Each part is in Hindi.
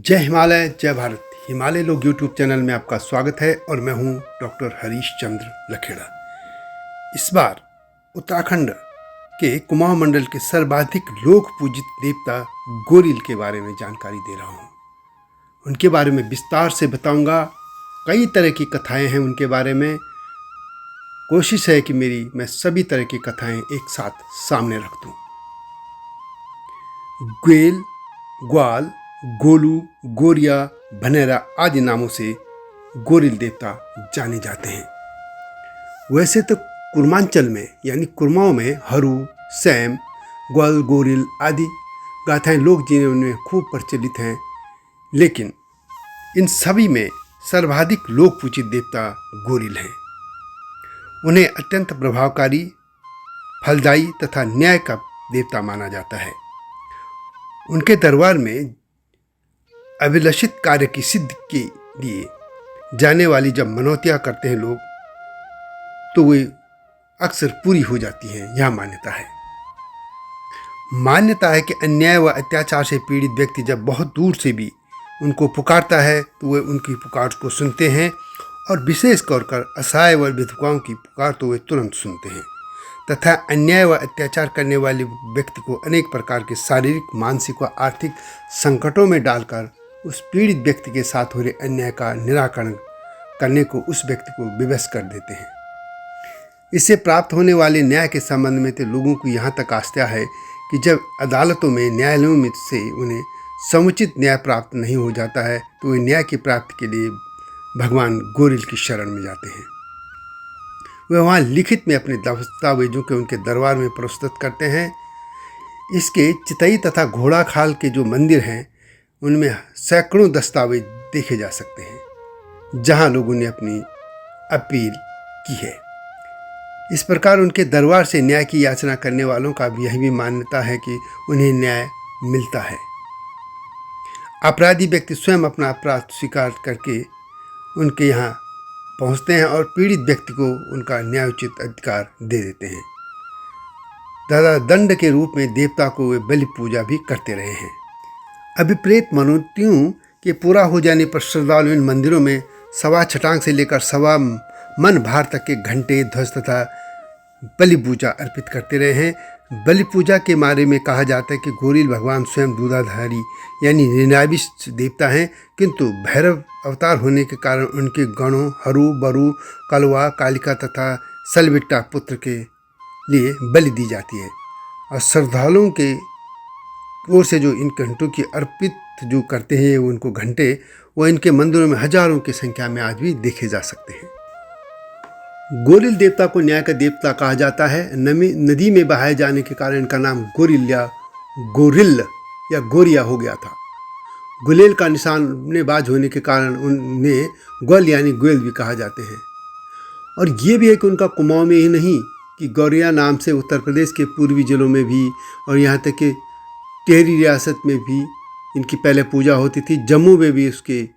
जय हिमालय जय भारत। हिमालय लोग यूट्यूब चैनल में आपका स्वागत है और मैं हूं डॉक्टर हरीश चंद्र लखेड़ा। इस बार उत्तराखंड के कुमाऊं मंडल के सर्वाधिक लोक पूजित देवता गोरिल के बारे में जानकारी दे रहा हूं। उनके बारे में विस्तार से बताऊंगा। कई तरह की कथाएं हैं उनके बारे में। कोशिश है कि मैं सभी तरह की कथाएं एक साथ सामने रख दूं। ग्वेल, ग्वाल, गोलू, गोरिया, भनेरा आदि नामों से गोरिल देवता जाने जाते हैं। वैसे तो कुर्मांचल में यानी कुर्माओं में हरू, सैम, ग्वाल, गोरिल आदि गाथाएं लोक जीवन में खूब प्रचलित हैं, लेकिन इन सभी में सर्वाधिक लोक पूजित देवता गोरिल हैं। उन्हें अत्यंत प्रभावकारी, फलदायी तथा न्याय का देवता माना जाता है। उनके दरबार में अभिलषित कार्य की सिद्धि के लिए जाने वाली जब मनौतियाँ करते हैं लोग, तो वे अक्सर पूरी हो जाती हैं। यह मान्यता है कि अन्याय व अत्याचार से पीड़ित व्यक्ति जब बहुत दूर से भी उनको पुकारता है तो वे उनकी पुकार को सुनते हैं, और विशेष कर असहाय व विधवाओं की पुकार तो वे तुरंत सुनते हैं तथा अन्याय व अत्याचार करने वाले व्यक्ति को अनेक प्रकार के शारीरिक, मानसिक व आर्थिक संकटों में डालकर उस पीड़ित व्यक्ति के साथ हो रहे अन्याय का निराकरण करने को उस व्यक्ति को विवश कर देते हैं। इससे प्राप्त होने वाले न्याय के संबंध में तो लोगों को यहाँ तक आस्था है कि जब अदालतों में, न्यायालयों में से उन्हें समुचित न्याय प्राप्त नहीं हो जाता है तो वे न्याय की प्राप्ति के लिए भगवान गोरिल की शरण में जाते हैं। वे वहाँ लिखित में अपने दस्तावेजों के उनके दरबार में प्रस्तुत करते हैं। इसके चितई तथा घोड़ाखाल के जो मंदिर हैं उनमें सैकड़ों दस्तावेज देखे जा सकते हैं जहाँ लोगों ने अपनी अपील की है। इस प्रकार उनके दरबार से न्याय की याचना करने वालों का भी यही भी मान्यता है कि उन्हें न्याय मिलता है। अपराधी व्यक्ति स्वयं अपना अपराध स्वीकार करके उनके यहाँ पहुँचते हैं और पीड़ित व्यक्ति को उनका न्यायोचित अधिकार दे देते हैं। दादा दंड के रूप में देवता को वे बलि पूजा भी करते रहे हैं। अभिप्रेत मनोतियों के पूरा हो जाने पर श्रद्धालु इन मंदिरों में सवा छटांग से लेकर सवा मन भार तक के घंटे, ध्वज तथा बलि पूजा अर्पित करते रहे हैं। बलि पूजा के बारे में कहा जाता है कि गोरिल भगवान स्वयं दूधाधारी यानी निराविष्ट देवता हैं, किंतु भैरव अवतार होने के कारण उनके गणों हरु, बरु, कलवा, कालिका तथा सलबिट्टा पुत्र के लिए बलि दी जाती है। और श्रद्धालुओं के ओर से जो इन घंटों की अर्पित जो करते हैं उनको घंटे, वो इनके मंदिरों में हजारों की संख्या में आज भी देखे जा सकते हैं। गोरिल देवता को न्याय का देवता कहा जाता है। नदी में बहाए जाने के कारण इनका नाम गोरिल या गोरिल या गोरिया हो गया था। गुलेल का निशानेबाज होने के कारण उन्हें ग्वाल यानी ग्वेल भी कहा जाते हैं। और ये भी है कि उनका कुमाऊं में ही नहीं कि गौरिया नाम से उत्तर प्रदेश के पूर्वी जिलों में भी और यहाँ तक कि टिहरी रियासत में भी इनकी पहले पूजा होती थी। जम्मू में भी उसके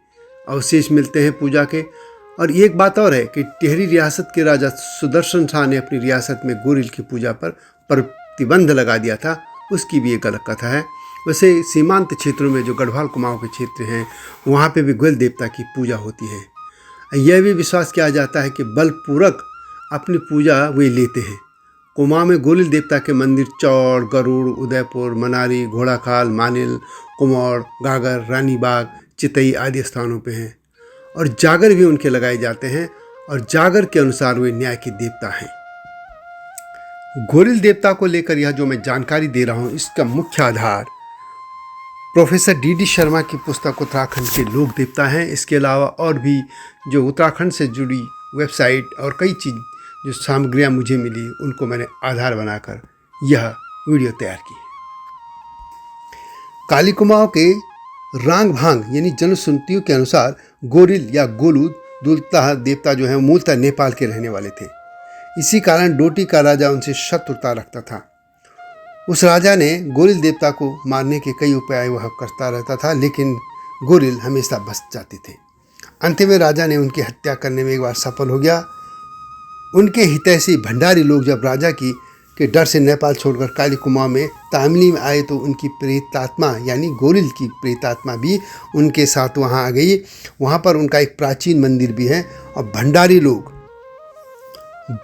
अवशेष मिलते हैं पूजा के। और एक बात और है कि टिहरी रियासत के राजा सुदर्शन शाह ने अपनी रियासत में गोरिल की पूजा पर प्रतिबंध लगा दिया था। उसकी भी एक अलग कथा है। वैसे सीमांत क्षेत्रों में जो गढ़वाल कुमाऊं के क्षेत्र हैं वहाँ पे भी गोरिल देवता की पूजा होती है। यह भी विश्वास किया जाता है कि बलपूर्वक अपनी पूजा वे लेते हैं। कुमाऊं में गोरिल देवता के मंदिर चौड़, गरुड़, उदयपुर, मनारी, घोड़ाखाल, मानिल, कुमाऊं, गागर, रानीबाग, चितई आदि स्थानों पे हैं। और जागर भी उनके लगाए जाते हैं और जागर के अनुसार वे न्याय के देवता हैं। गोरिल देवता को लेकर यह जो मैं जानकारी दे रहा हूँ इसका मुख्य आधार प्रोफेसर डी शर्मा की पुस्तक उत्तराखंड के लोक देवता हैं। इसके अलावा और भी जो उत्तराखंड से जुड़ी वेबसाइट और कई चीज़ जो सामग्रियाँ मुझे मिली उनको मैंने आधार बनाकर यह वीडियो तैयार की। काली कुमाऊं के रांग भांग यानी जनश्रुतियों के अनुसार गोरिल या गोलू दूल्हा देवता जो है मूलतः नेपाल के रहने वाले थे। इसी कारण डोटी का राजा उनसे शत्रुता रखता था। उस राजा ने गोरिल देवता को मारने के कई उपाय वह करता रहता था, लेकिन गोरिल हमेशा बच जाते थे। अंत में राजा ने उनकी हत्या करने में एक बार सफल हो गया। उनके हितैषी भंडारी लोग जब राजा की के डर से नेपाल छोड़कर काली कुमाऊं में तामिली में आए तो उनकी प्रेतात्मा यानी गोरिल की प्रेतात्मा भी उनके साथ वहाँ आ गई। वहाँ पर उनका एक प्राचीन मंदिर भी है और भंडारी लोग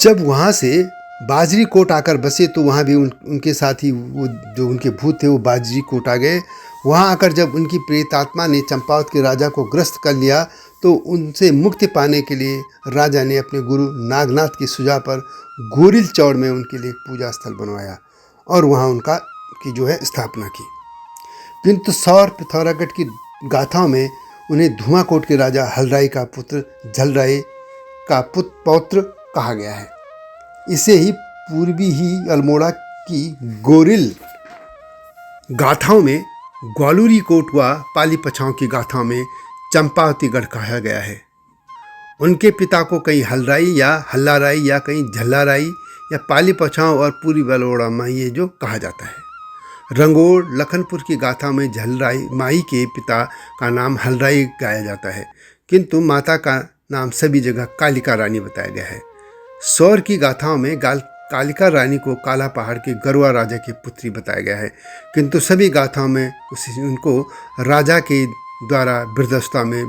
जब वहाँ से बाजरी कोट आकर बसे तो वहाँ भी उनके साथ ही वो जो उनके भूत थे वो बाजरी कोट आ गए। वहाँ आकर जब उनकी प्रेतात्मा ने चंपावत के राजा को ग्रस्त कर लिया तो उनसे मुक्ति पाने के लिए राजा ने अपने गुरु नागनाथ की सुझाव पर गोरिल चौड़ में उनके लिए पूजा स्थल बनवाया और वहाँ उनका की जो है स्थापना की। किंतु सौर पिथौरागढ़ की गाथाओं में उन्हें धुआंकोट के राजा हलराई का पुत्र झलराई का पौत्र कहा गया है। इसे ही पूर्वी ही अल्मोड़ा की गोरिल गाथाओं में ग्वालूरी कोट व पाली पछाओं की गाथाओं में चंपावतीगढ़ कहा गया है। उनके पिता को कहीं हलराई या हल्लाराई या कहीं झल्लाराई या पाली पछाओं और पूरी बलौड़ा माई ये जो कहा जाता है। रंगोड़ लखनपुर की गाथा में झलराई माई के पिता का नाम हलराई गाया जाता है, किंतु माता का नाम सभी जगह कालिका रानी बताया गया है। सौर की गाथाओं में कालिका रानी को काला पहाड़ के गरुआ राजा की पुत्री बताया गया है, किंतु सभी गाथाओं में उनको राजा के द्वारा वृद्धावस्था में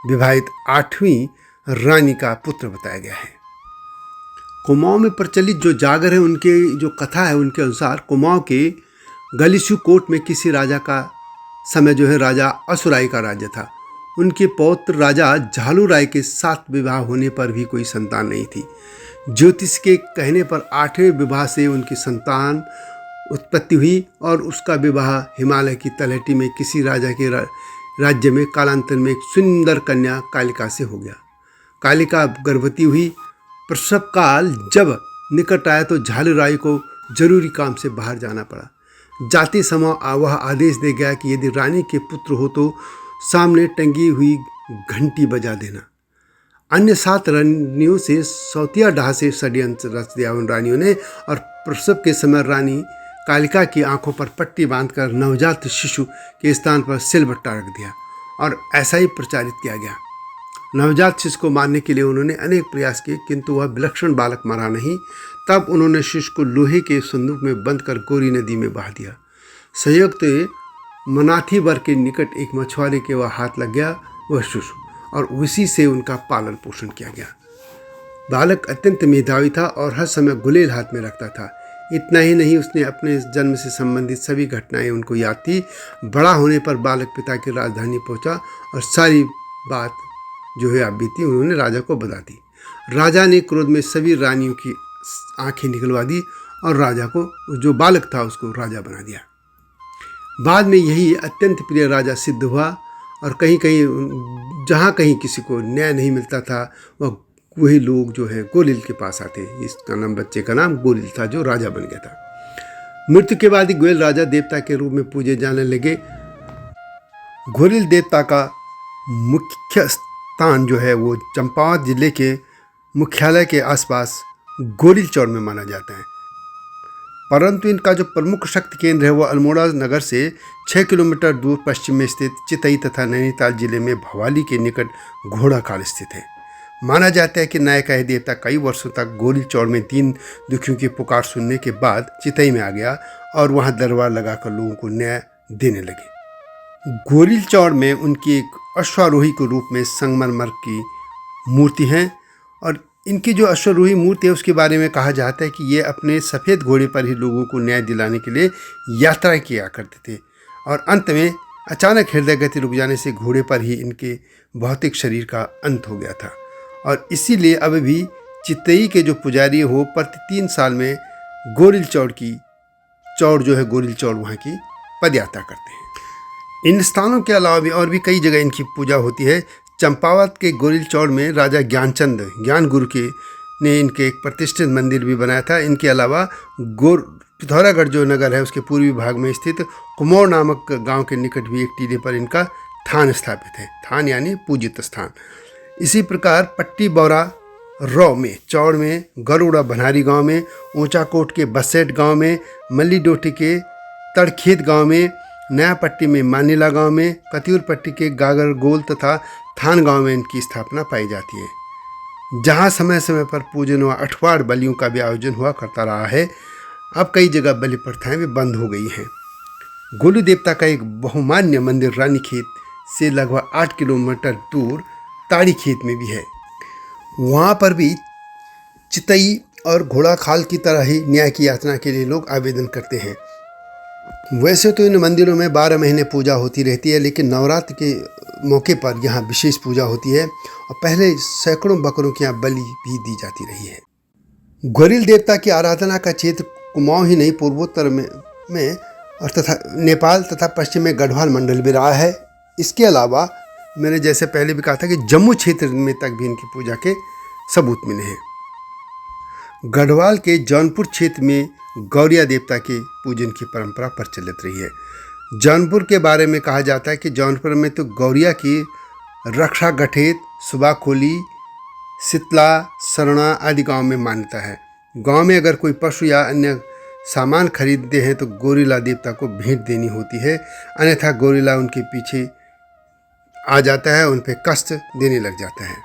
विवाहित 8वीं रानी का पुत्र बताया गया है। कुमाऊं में प्रचलित जो जागर है उनके जो कथा है उनके अनुसार कुमाऊं के गलीसू कोट में किसी राजा का समय जो है राजा असुराई का राज्य था। उनके पौत्र राजा झालू राय के 7 विवाह होने पर भी कोई संतान नहीं थी। ज्योतिष के कहने पर 8वें विवाह से उनकी संतान उत्पत्ति हुई और उसका विवाह हिमालय की तलहटी में किसी राजा के राज्य में कालांतर में एक सुंदर कन्या कालिका से हो गया। कालिका गर्भवती हुई। प्रसव काल जब निकट आया तो झालू राय को जरूरी काम से बाहर जाना पड़ा। जाति समय वह आदेश दे गया कि यदि रानी के पुत्र हो तो सामने टंगी हुई घंटी बजा देना। अन्य 7 रानियों से सौतिया डाह से षड्यंत्र रच दिया उन रानियों ने और प्रसव के समय रानी कालिका की आंखों पर पट्टी बांधकर नवजात शिशु के स्थान पर सिलबट्टा रख दिया और ऐसा ही प्रचारित किया गया। नवजात शिशु को मारने के लिए उन्होंने अनेक प्रयास किए, किंतु वह विलक्षण बालक मरा नहीं। तब उन्होंने शिशु को लोहे के संदूक में बंद कर गोरी नदी में बहा दिया। संयुक्त मनाथीवर के निकट एक मछुआरे के वह हाथ लग गया वह शिशु और उसी से उनका पालन पोषण किया गया। बालक अत्यंत मेधावी था और हर समय गुलेल हाथ में रखता था। इतना ही नहीं, उसने अपने जन्म से संबंधित सभी घटनाएं उनको याद थी। बड़ा होने पर बालक पिता की राजधानी पहुंचा और सारी बात जो है आप बीती उन्होंने राजा को बता दी। राजा ने क्रोध में सभी रानियों की आंखें निकलवा दी और राजा को जो बालक था उसको राजा बना दिया। बाद में यही अत्यंत प्रिय राजा सिद्ध हुआ और कहीं कहीं जहाँ कहीं किसी को न्याय नहीं मिलता था वही लोग जो है गोरिल के पास आते। इसका नाम बच्चे का नाम गोरिल था जो राजा बन गया था। मृत्यु के बाद ही गोरिल राजा देवता के रूप में पूजे जाने लगे। गोरिल देवता का मुख्य स्थान जो है वो चंपावत जिले के मुख्यालय के आसपास गोरिल चौड़ में माना जाता है, परंतु इनका जो प्रमुख शक्ति केंद्र है वह अल्मोड़ा नगर से 6 किलोमीटर दूर पश्चिम में स्थित चितई तथा नैनीताल जिले में भवाली के निकट घोड़ाखाल स्थित है। माना जाता है कि नायका देवता कई वर्षों तक गोरिल चौड़ में 3 दुखियों की पुकार सुनने के बाद चितई में आ गया और वहां दरबार लगाकर लोगों को न्याय देने लगे। गोरिल चौड़ में उनकी एक अश्वारोही के रूप में संगमरमर की मूर्ति है और इनकी जो अश्वारोही मूर्ति है उसके बारे में कहा जाता है कि ये अपने सफ़ेद घोड़े पर ही लोगों को न्याय दिलाने के लिए यात्रा किया करते थे और अंत में अचानक हृदय गति रुक जाने से घोड़े पर ही इनके भौतिक शरीर का अंत हो गया था और इसीलिए अब भी चितई के जो पुजारी हो प्रति 3 साल में गोरिल चौड़ की चौड़ जो है गोरिल चौड़ वहाँ की पदयात्रा करते हैं। इन स्थानों के अलावा भी और भी कई जगह इनकी पूजा होती है। चंपावत के गोरिल चौड़ में राजा ज्ञानचंद ज्ञान गुरु के ने इनके एक प्रतिष्ठित मंदिर भी बनाया था। इनके अलावा पिथौरागढ़ जो नगर है उसके पूर्वी भाग में स्थित कुमाऊं नामक गांव के निकट भी एक टीले पर इनका थान स्थापित है। थान यानी पूजित स्थान। इसी प्रकार पट्टी बौरा रौ में चौड़ में गरुड़ा भनारी गांव में ऊंचाकोट के बसेट गांव में मल्ली डोटी के तड़खेत गांव में नया पट्टी में मानीला गांव में कतियूर पट्टी के गागर गोल तथा थान गांव में इनकी स्थापना पाई जाती है, जहां समय समय पर पूजन व अठवाड़ बलियों का भी आयोजन हुआ करता रहा है। अब कई जगह बलि प्रथाएं भी बंद हो गई हैं। गोलू देवता का एक बहुमान्य मंदिर रानीखेत से लगभग 8 किलोमीटर दूर ताड़ी खेत में भी है। वहाँ पर भी चितई और घोड़ा खाल की तरह ही न्याय की याचना के लिए लोग आवेदन करते हैं। वैसे तो इन मंदिरों में 12 महीने पूजा होती रहती है, लेकिन नवरात्र के मौके पर यहाँ विशेष पूजा होती है और पहले सैकड़ों बकरों की यहाँ बलि भी दी जाती रही है। गोरिल देवता की आराधना का क्षेत्र कुमाऊं ही नहीं, पूर्वोत्तर में और तथा नेपाल तथा पश्चिम में गढ़वाल मंडल भी रहा है। इसके अलावा मैंने जैसे पहले भी कहा था कि जम्मू क्षेत्र में तक भी इनकी पूजा के सबूत मिले हैं। गढ़वाल के जौनपुर क्षेत्र में गौरिया देवता के पूजन की परंपरा प्रचलित रही है। जौनपुर के बारे में कहा जाता है कि जौनपुर में तो गौरिया की रक्षा गठेत, सुबाखोली, सितला, सरना आदि गांव में मान्यता है। गांव में अगर कोई पशु या अन्य सामान खरीदते हैं तो गोरिला देवता को भेंट देनी होती है, अन्यथा गोरिला उनके पीछे आ जाता है, उन पर कष्ट देने लग जाता है।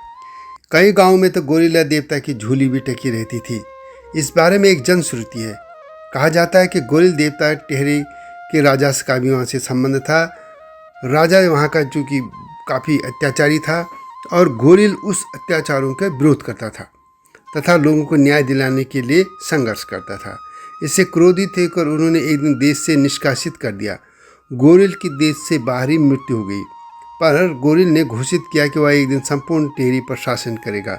कई गांवों में तो गोरिला देवता की झूली भी टकी रहती थी। इस बारे में एक जनश्रुति है। कहा जाता है कि गोरिल देवता टेहरी के राजा का भी वहाँ से संबंध था। राजा वहाँ का चूँकि काफ़ी अत्याचारी था और गोरिल उस अत्याचारों का विरोध करता था तथा लोगों को न्याय दिलाने के लिए संघर्ष करता था। इससे क्रोधित होकर उन्होंने एक दिन देश से निष्कासित कर दिया। गोरिल की देश से बाहरी मृत्यु हो गई, पर गोरिल ने घोषित किया कि वह एक दिन संपूर्ण टेहरी पर शासन करेगा।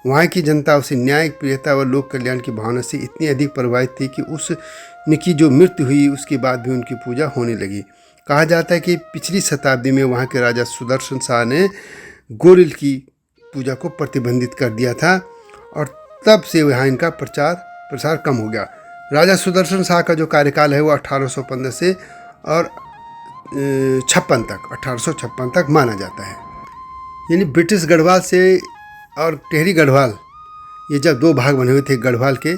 वहाँ की जनता उसे न्याय, प्रियता व लोक कल्याण की भावना से इतनी अधिक प्रभावित थी कि उसकी जो मृत्यु हुई उसके बाद भी उनकी पूजा होने लगी। कहा जाता है कि पिछली शताब्दी में वहाँ के राजा सुदर्शन शाह ने गोरिल की पूजा को प्रतिबंधित कर दिया था और तब से यहाँ इनका प्रसार कम हो गया। राजा सुदर्शन शाह का जो कार्यकाल है वो 1815 से और 1856 तक माना जाता है। यानी ब्रिटिश गढ़वाल से और टेहरी गढ़वाल, ये जब दो भाग बने हुए थे गढ़वाल के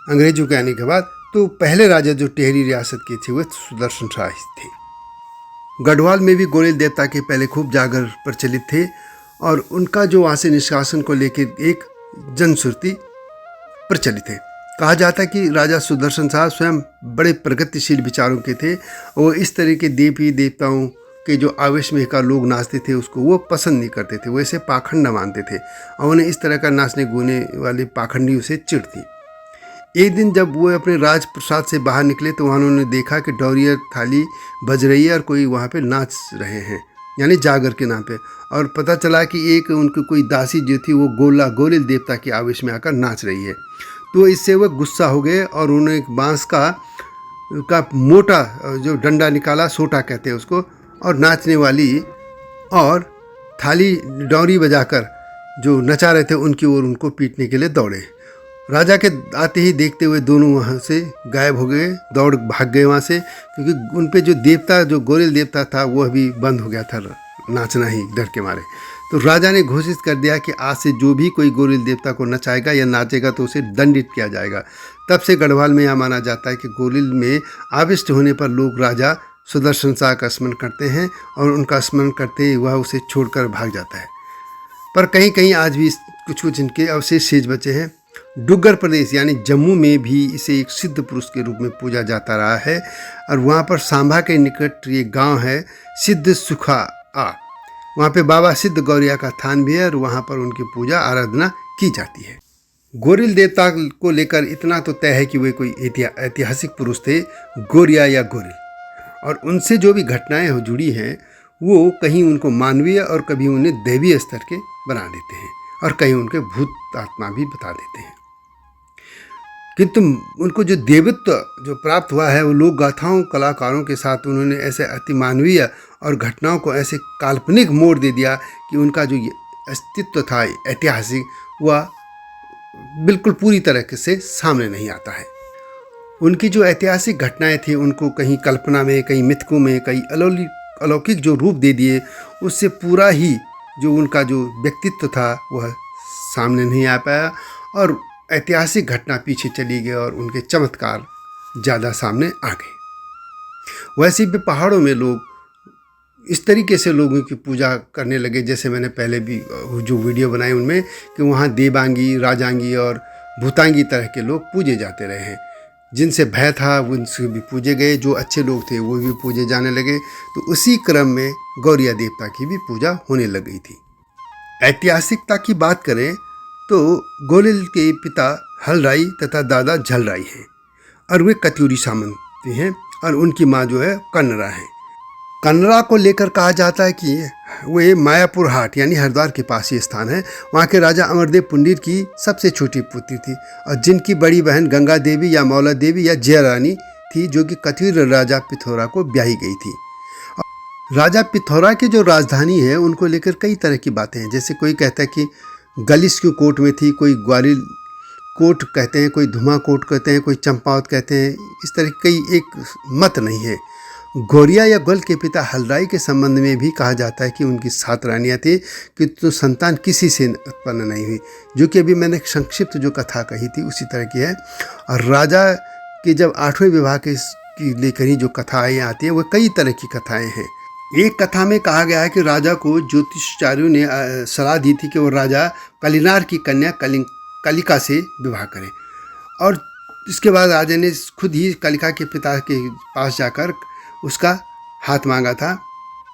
अंग्रेजों के आने के बाद, तो पहले राजा जो टेहरी रियासत के थे वो सुदर्शन शाह थे। गढ़वाल में भी गोरिल देवता के पहले खूब जागर प्रचलित थे और उनका जो वहाँ से निष्कासन को लेकर एक जनश्रुति प्रचलित है। कहा जाता है कि राजा सुदर्शन शाह स्वयं बड़े प्रगतिशील विचारों के थे। वो इस तरह के देवी देवताओं के जो आवेश में का लोग नाचते थे उसको वो पसंद नहीं करते थे, वैसे पाखंड मानते थे और उन्हें इस तरह का नाचने गूने वाले पाखंडियों से चिढ़ थी। एक दिन जब वो अपने राजप्रसाद से बाहर निकले तो वहाँ उन्होंने देखा कि डोरिया थाली बज रही है और कोई वहाँ पे नाच रहे हैं, यानी जागर के नाम पे। और पता चला कि एक उनकी कोई दासी जो थी वो गोरिल देवता के आवेश में आकर नाच रही है। तो इससे वह गुस्सा हो गए और उन्होंने एक बांस का मोटा जो डंडा निकाला, सोटा कहते हैं उसको, और नाचने वाली और थाली डौरी बजाकर जो नचा रहे थे उनकी ओर उनको पीटने के लिए दौड़े। राजा के आते ही देखते हुए दोनों वहाँ से गायब हो गए, दौड़ भाग गए वहाँ से, क्योंकि उन पे जो देवता, जो गोरिल देवता था, वो अभी बंद हो गया था नाचना ही डर के मारे। तो राजा ने घोषित कर दिया कि आज से जो भी कोई गोरिल देवता को नचाएगा या नाचेगा तो उसे दंडित किया जाएगा। तब से गढ़वाल में यह माना जाता है कि गोरिल में आविष्ट होने पर लोग राजा सुदर्शन शाह का स्मरण करते हैं और उनका स्मरण करते ही वह उसे छोड़कर भाग जाता है। पर कहीं कहीं आज भी कुछ इनके अवशेष शेष बचे हैं। डुग्गर प्रदेश यानी जम्मू में भी इसे एक सिद्ध पुरुष के रूप में पूजा जाता रहा है और वहाँ पर सांभा के निकट ये गांव है सिद्ध सुखा आ, वहाँ पे बाबा सिद्ध गौरिया का थान भी है और वहाँ पर उनकी पूजा आराधना की जाती है। गोरिल देवता को लेकर इतना तो तय है कि वे कोई ऐतिहासिक पुरुष थे, गौरिया या गोरिल, और उनसे जो भी घटनाएं जुड़ी हैं वो कहीं उनको मानवीय और कभी उन्हें दैवीय स्तर के बना देते हैं और कहीं उनके भूत आत्मा भी बता देते हैं। किंतु उनको जो देवत्व जो प्राप्त हुआ है वो लोक गाथाओं कलाकारों के साथ उन्होंने ऐसे अतिमानवीय और घटनाओं को ऐसे काल्पनिक मोड़ दे दिया कि उनका जो अस्तित्व था ऐतिहासिक, वह बिल्कुल पूरी तरह से सामने नहीं आता है। उनकी जो ऐतिहासिक घटनाएं थी उनको कहीं कल्पना में, कहीं मिथकों में, कहीं अलौकिक जो रूप दे दिए, उससे पूरा ही जो उनका जो व्यक्तित्व था वह सामने नहीं आ पाया और ऐतिहासिक घटना पीछे चली गई और उनके चमत्कार ज़्यादा सामने आ गए। वैसे भी पहाड़ों में लोग इस तरीके से लोगों की पूजा करने लगे, जैसे मैंने पहले भी जो वीडियो बनाई उनमें, कि वहाँ देवांगी, राजांगी और भूतांगी तरह के लोग पूजे जाते रहे हैं। जिनसे भय था उनसे भी पूजे गए, जो अच्छे लोग थे वो भी पूजे जाने लगे। तो उसी क्रम में गौरिया देवता की भी पूजा होने लग गई थी। ऐतिहासिकता की बात करें तो गोलिल के पिता हलराई तथा दादा झलराई हैं और वे कत्यूरी सामंती हैं और उनकी माँ जो है कन्नरा है। कन्नरा को लेकर कहा जाता है कि वे मायापुर हाट यानी हरिद्वार के पास ही स्थान है। वहाँ के राजा अमरदेव पुंडीर की सबसे छोटी पुत्री थी और जिनकी बड़ी बहन गंगा देवी या मौला देवी या जया रानी थी, जो कि कत्यूर राजा पिथौरा को ब्याही गई थी। राजा पिथौरा की जो राजधानी है उनको लेकर कई तरह की बातें हैं। जैसे कोई कहता है कि गलिस की कोट में थी, कोई ग्वालिल कोट कहते हैं, कोई धुमा कोट कहते हैं, कोई चंपावत कहते हैं। इस तरह कई एक मत नहीं है। गौरिया या गोल के पिता हलराई के संबंध में भी कहा जाता है कि उनकी 7 रानियाँ थी कि तो संतान किसी से उत्पन्न नहीं हुई, जो कि अभी मैंने संक्षिप्त जो कथा कही थी उसी तरह की है। और राजा के जब 8वें विवाह के लेकर ही जो कथाएँ आती हैं वो कई तरह की कथाएँ हैं। एक कथा में कहा गया है कि राजा को ज्योतिषाचार्यों ने सलाह दी थी कि वो राजा कलिनार की कन्या कलिका से विवाह करें, और इसके बाद राजा ने खुद ही कलिका के पिता के पास जाकर उसका हाथ मांगा था।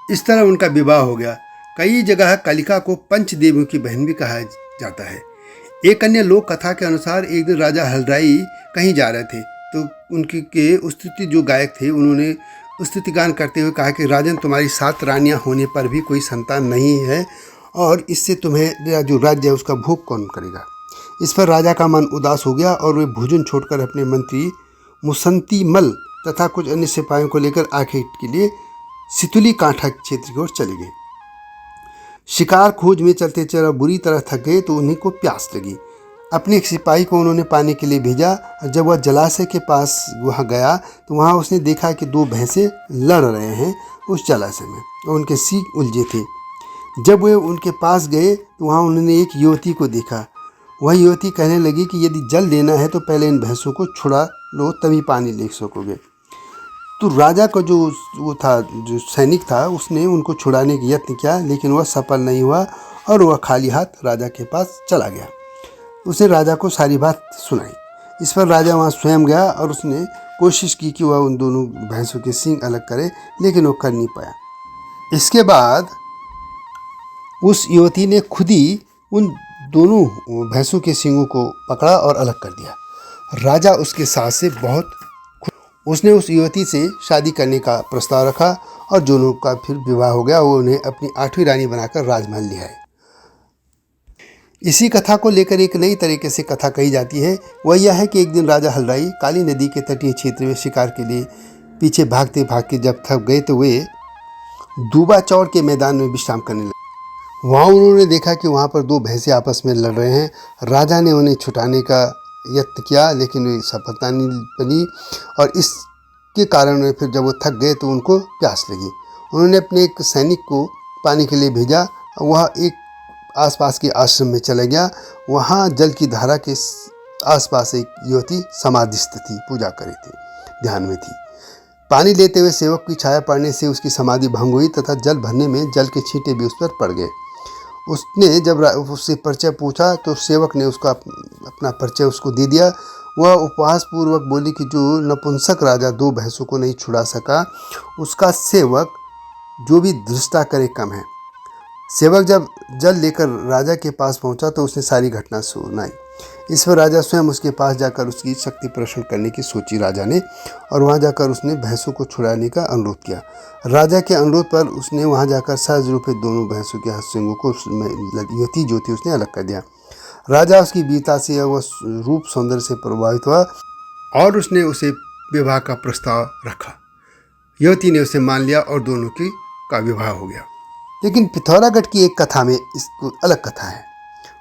इस तरह उनका विवाह हो गया। कई जगह कलिका को पंचदेवियों की बहन भी कहा जाता है। एक अन्य लोक कथा के अनुसार एक दिन राजा हलराई कहीं जा रहे थे तो उनकी के स्तुति जो गायक थे उन्होंने स्तुति गान करते हुए कहा कि राजन, तुम्हारी 7 रानियां होने पर भी कोई संतान नहीं है और इससे तुम्हें जो राज्य है उसका भोग कौन करेगा। इस पर राजा का मन उदास हो गया और वे भोजन छोड़कर अपने मंत्री मुसंतीमल तथा कुछ अन्य सिपाहियों को लेकर आखेट के लिए सितुली कांठा क्षेत्र की ओर चले गए। शिकार खोज में चलते चलते बुरी तरह थक गए तो उन्हीं को प्यास लगी। अपने एक सिपाही को उन्होंने पानी के लिए भेजा और जब वह जलाशय के पास वहाँ गया तो वहाँ उसने देखा कि 2 भैंसे लड़ रहे हैं उस जलाशय में और उनके सींग उलझे थे। जब वे उनके पास गए तो वहाँ उन्होंने एक युवती को देखा। वह युवती कहने लगी कि यदि जल लेना है तो पहले इन भैंसों को छुड़ा लो, तभी पानी ले सकोगे। तो राजा का जो वो था, जो सैनिक था, उसने उनको छुड़ाने का यत्न किया लेकिन वह सफल नहीं हुआ और वह खाली हाथ राजा के पास चला गया। उसने राजा को सारी बात सुनाई। इस पर राजा वहाँ स्वयं गया और उसने कोशिश की कि वह उन दोनों भैंसों के सींग अलग करे, लेकिन वो कर नहीं पाया। इसके बाद उस युवती ने खुद ही उन दोनों भैंसों के सींगों को पकड़ा और अलग कर दिया। राजा उसके साथ से बहुत उसने उस युवती से शादी करने का प्रस्ताव रखा और दोनों का फिर विवाह हो गया। वो उन्हें अपनी 8वीं रानी बनाकर राजमहल ले आए। इसी कथा को लेकर एक नई तरीके से कथा कही जाती है। वह यह है कि एक दिन राजा हलराई काली नदी के तटीय क्षेत्र में शिकार के लिए पीछे भागते भागते जब थक गए तो वे दूबा चौड़ के मैदान में विश्राम करने लगे। वहाँ उन्होंने देखा कि वहाँ पर 2 भैंसे आपस में लड़ रहे हैं। राजा ने उन्हें छुटाने का यत्न किया लेकिन वे सफलता नहीं बनी और इसके कारण फिर जब वो थक गए तो उनको प्यास लगी। उन्होंने अपने एक सैनिक को पानी के लिए भेजा। वह एक आसपास के आश्रम में चला गया। वहाँ जल की धारा के आसपास एक युवती समाधिस्थ थी, पूजा कर रही थी, ध्यान में थी। पानी लेते हुए सेवक की छाया पड़ने से उसकी समाधि भंग हुई तथा जल भरने में जल के छींटे भी उस पर पड़ गए। उसने जब उससे परिचय पूछा तो सेवक ने उसका अपना परिचय उसको दे दिया। वह उपवास पूर्वक बोली कि जो नपुंसक राजा 2 भैंसों को नहीं छुड़ा सका उसका सेवक जो भी धृष्टा करे कम है। सेवक जब जल लेकर राजा के पास पहुंचा तो उसने सारी घटना सुनाई। इस पर राजा स्वयं उसके पास जाकर उसकी शक्ति प्रदर्शन करने की सोची राजा ने, और वहां जाकर उसने भैंसों को छुड़ाने का अनुरोध किया। राजा के अनुरोध पर उसने वहां जाकर सहज रूप से दोनों भैंसों के हस्तों को युवती जो थी उसने अलग कर दिया। राजा उसकी वीरता से व रूप सौंदर्य से प्रभावित हुआ और उसने उसे विवाह का प्रस्ताव रखा। युवती ने उसे मान लिया और दोनों का विवाह हो गया। लेकिन पिथौरागढ़ की एक कथा में इसको अलग कथा है।